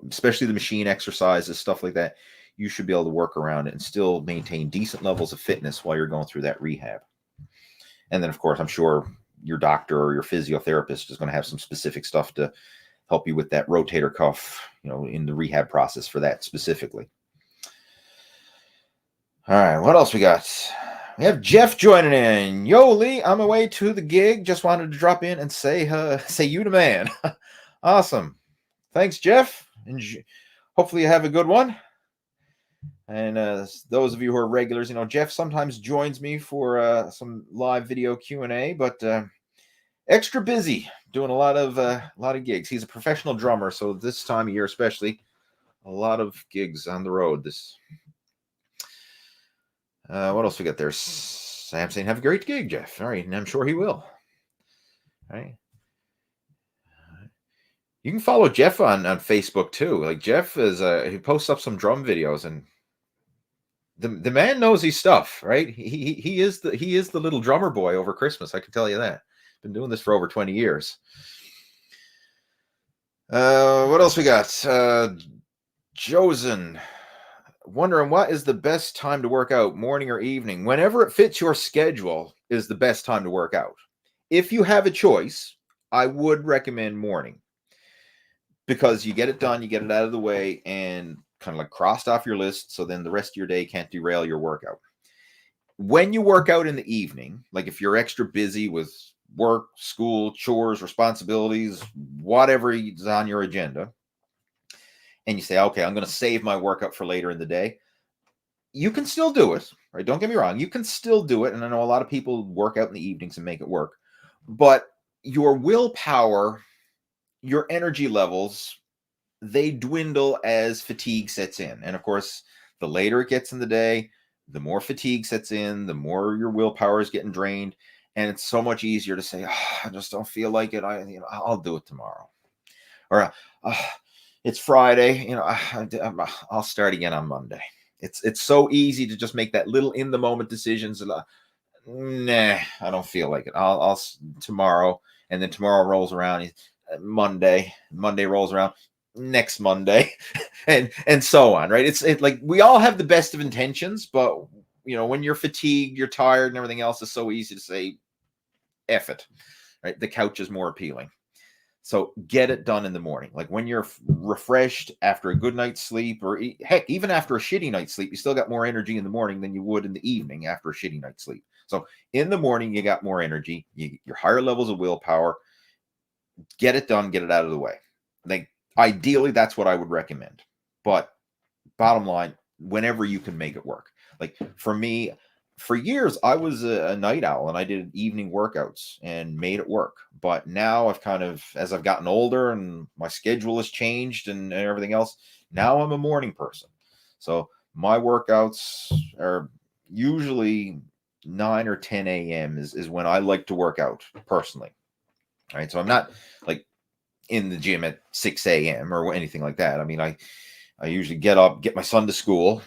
A: especially the machine exercises, stuff like that. You should be able to work around it and still maintain decent levels of fitness while you're going through that rehab. And then, of course, I'm sure your doctor or your physiotherapist is going to have some specific stuff to help you with that rotator cuff, in the rehab process for that specifically. All right, what else we got? We have Jeff joining in. Yo, Lee, I'm away to the gig. Just wanted to drop in and say you the man. Awesome. Thanks, Jeff. And hopefully you have a good one. And those of you who are regulars, Jeff sometimes joins me for some live video Q&A, but extra busy doing a lot of gigs. He's a professional drummer, so this time of year especially, a lot of gigs on the road. What else we got there? Sam saying, have a great gig, Jeff. All right, and I'm sure he will. All right. You can follow Jeff on Facebook too. Like, Jeff is he posts up some drum videos, and the man knows his stuff, right? He is the little drummer boy over Christmas. I can tell you that. Been doing this for over 20 years. What else we got? Josen, wondering what is the best time to work out, morning or evening? Whenever it fits your schedule is the best time to work out. If you have a choice, I would recommend morning, because you get it done, you get it out of the way, and kind of like crossed off your list, so then the rest of your day can't derail your workout. When you work out in the evening, like if you're extra busy with work, school, chores, responsibilities, whatever is on your agenda, and you say, okay, I'm going to save my workout for later in the day, you can still do it, right? Don't get me wrong. You can still do it. And I know a lot of people work out in the evenings and make it work, but your willpower, your energy levels, they dwindle as fatigue sets in. And of course, the later it gets in the day, the more fatigue sets in, the more your willpower is getting drained. And it's so much easier to say, I just don't feel like it. I'll do it tomorrow. Or it's Friday, I'll start again on Monday. It's so easy to just make that little in the moment decisions. Nah, I don't feel like it. I'll tomorrow, and then tomorrow rolls around. Monday rolls around, next Monday, and so on, right? It's like we all have the best of intentions, but when you're fatigued, you're tired, and everything else is so easy to say, F it, right? The couch is more appealing. So get it done in the morning. Like when you're refreshed after a good night's sleep, or heck, even after a shitty night's sleep, you still got more energy in the morning than you would in the evening after a shitty night's sleep. So in the morning, you got more energy, your higher levels of willpower. Get it done, get it out of the way. Like, Ideally, that's what I would recommend. But bottom line, whenever you can make it work. Like for me, for years, I was a night owl and I did evening workouts and made it work. But now I've kind of, as I've gotten older and my schedule has changed and everything else, now I'm a morning person. So my workouts are usually 9 or 10 a.m. is when I like to work out personally. All right. So I'm not like in the gym at 6 a.m. or anything like that. I mean, I usually get up, get my son to school,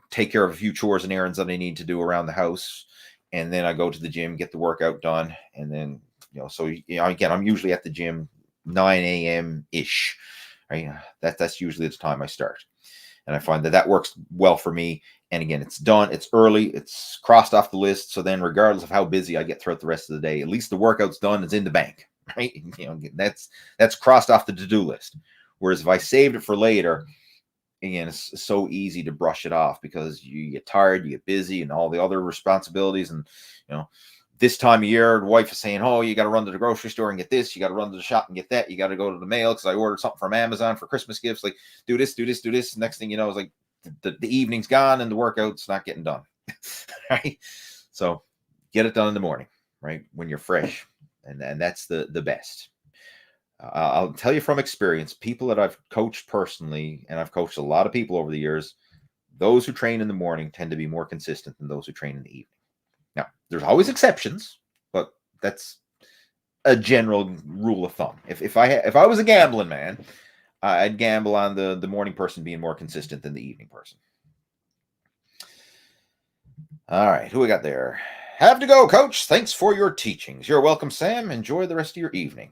A: take care of a few chores and errands that I need to do around the house. And then I go to the gym, get the workout done. And then, so again, I'm usually at the gym 9 a.m. ish, right? That's usually the time I start. And I find that works well for me. And again, it's done. It's early. It's crossed off the list. So then regardless of how busy I get throughout the rest of the day, at least the workout's done. It's in the bank, right? That's crossed off the to-do list. Whereas if I saved it for later, again, it's so easy to brush it off because you get tired, you get busy, and all the other responsibilities. And this time of year, the wife is saying, "Oh, you got to run to the grocery store and get this. You got to run to the shop and get that. You got to go to the mail because I ordered something from Amazon for Christmas gifts. Like, do this, do this, do this." Next thing you know, it's like the evening's gone and the workout's not getting done. Right? So get it done in the morning, right, when you're fresh, and that's the best. I'll tell you from experience, people that I've coached personally, and I've coached a lot of people over the years, those who train in the morning tend to be more consistent than those who train in the evening. Now, there's always exceptions, but that's a general rule of thumb. If I was a gambling man, I'd gamble on the morning person being more consistent than the evening person. All right, who we got there? Have to go, coach. Thanks for your teachings. You're welcome, Sam. Enjoy the rest of your evening.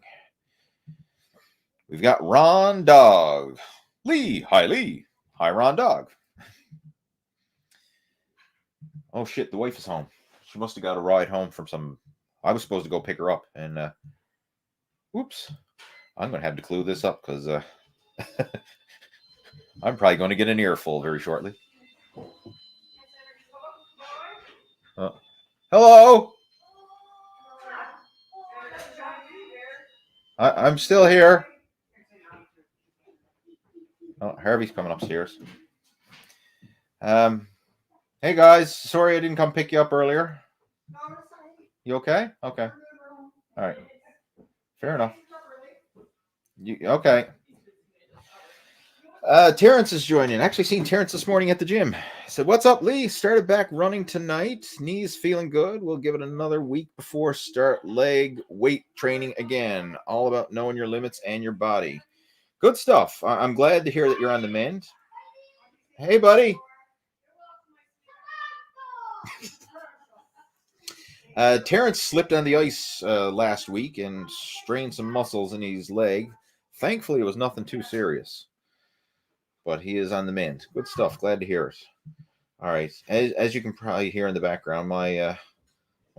A: We've got Ron Dog. Lee. Hi, Lee. Hi, Ron Dog. Oh, shit. The wife is home. She must have got a ride home from some... I was supposed to go pick her up. And, oops. I'm going to have to clue this up because I'm probably going to get an earful very shortly. Hello? I'm still here. Oh, Harvey's coming upstairs. Hey guys, sorry I didn't come pick you up earlier. You okay? Okay. All right. Fair enough. Okay. Terrence is joining. Actually seen Terrence this morning at the gym. He said, "What's up, Lee? Started back running tonight. Knees feeling good. We'll give it another week before start leg weight training again. All about knowing your limits and your body." Good stuff. I'm glad to hear that you're on the mend. Hey, buddy. Terrence slipped on the ice last week and strained some muscles in his leg. Thankfully, it was nothing too serious. But he is on the mend. Good stuff. Glad to hear it. All right. As you can probably hear in the background, my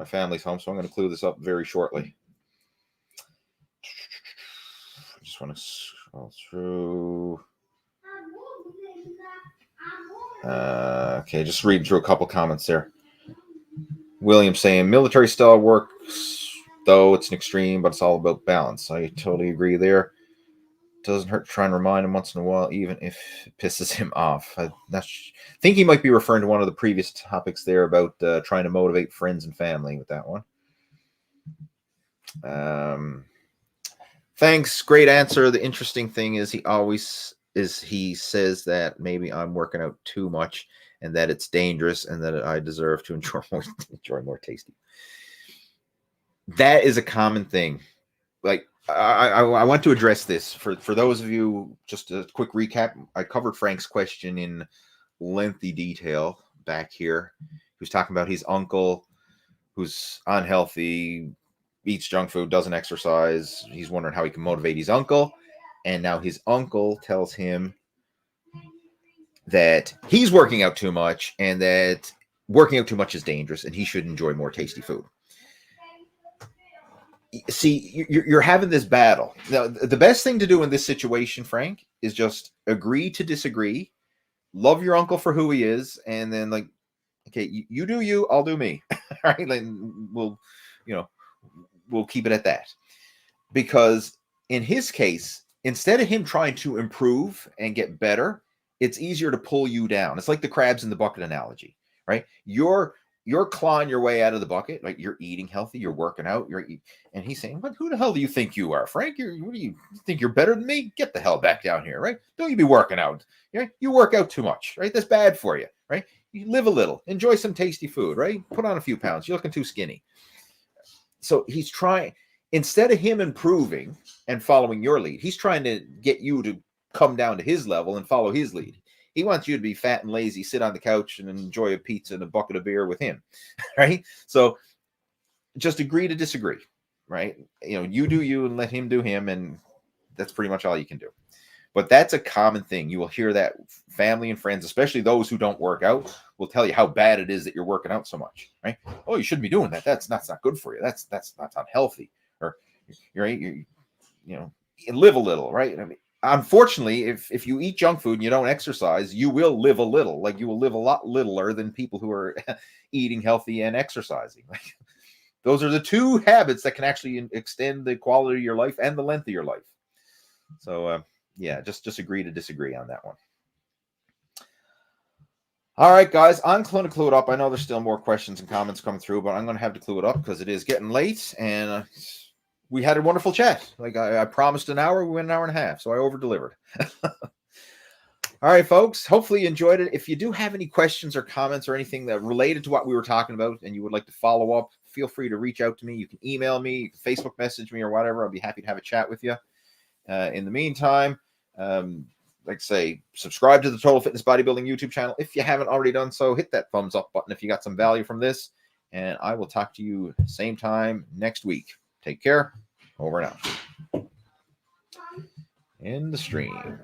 A: family's home, so I'm going to clue this up very shortly. I just want to scroll through. Okay, just reading through a couple comments there. William saying, "Military style works, though it's an extreme, but it's all about balance." I totally agree there. Doesn't hurt to try and remind him once in a while, even if it pisses him off. I think he might be referring to one of the previous topics there about trying to motivate friends and family with that one. Thanks. Great answer. The interesting thing is he says that maybe I'm working out too much and that it's dangerous and that I deserve to enjoy more tasty. That is a common thing. Like I want to address this for those of you. Just a quick recap. I covered Frank's question in lengthy detail back here. He was talking about his uncle who's unhealthy, eats junk food, doesn't exercise. He's wondering how he can motivate his uncle. And now his uncle tells him that he's working out too much and that working out too much is dangerous and he should enjoy more tasty food. See, you're having this battle. Now, the best thing to do in this situation, Frank, is just agree to disagree, love your uncle for who he is, and then like, okay, you do you, I'll do me. Right? Like we'll keep it at that. Because in his case, instead of him trying to improve and get better, it's easier to pull you down. It's like the crabs in the bucket analogy, right? You're clawing your way out of the bucket, like you're eating healthy, you're working out, and he's saying, "But who the hell do you think you are, Frank? What do you think you're better than me? Get the hell back down here, right? Don't you be working out? You work out too much, right? That's bad for you, right? You live a little, enjoy some tasty food, right? Put on a few pounds. You're looking too skinny." So he's trying, instead of him improving and following your lead, he's trying to get you to come down to his level and follow his lead. He wants you to be fat and lazy, sit on the couch and enjoy a pizza and a bucket of beer with him, right? So just agree to disagree, right? You do you and let him do him, and that's pretty much all you can do. But that's a common thing. You will hear that family and friends, especially those who don't work out, will tell you how bad it is that you're working out so much, right? Oh, you shouldn't be doing that. That's not good for you. That's not unhealthy. Or you live a little, right? I mean, unfortunately, if you eat junk food and you don't exercise, you will live a little. Like, you will live a lot littler than people who are eating healthy and exercising. Like, those are the two habits that can actually extend the quality of your life and the length of your life. So, yeah, just agree to disagree on that one. All right, guys, I'm going to clue it up. I know there's still more questions and comments coming through, but I'm going to have to clue it up because it is getting late, and we had a wonderful chat. Like I promised an hour, we went an hour and a half, so I over-delivered. All right, folks, hopefully you enjoyed it. If you do have any questions or comments or anything that related to what we were talking about and you would like to follow up, feel free to reach out to me. You can email me, you can Facebook message me or whatever. I'll be happy to have a chat with you. In the meantime, like I say, subscribe to the Total Fitness Bodybuilding YouTube channel. If you haven't already done so, hit that thumbs up button if you got some value from this. And I will talk to you same time next week. Take care. Over and out. In the stream.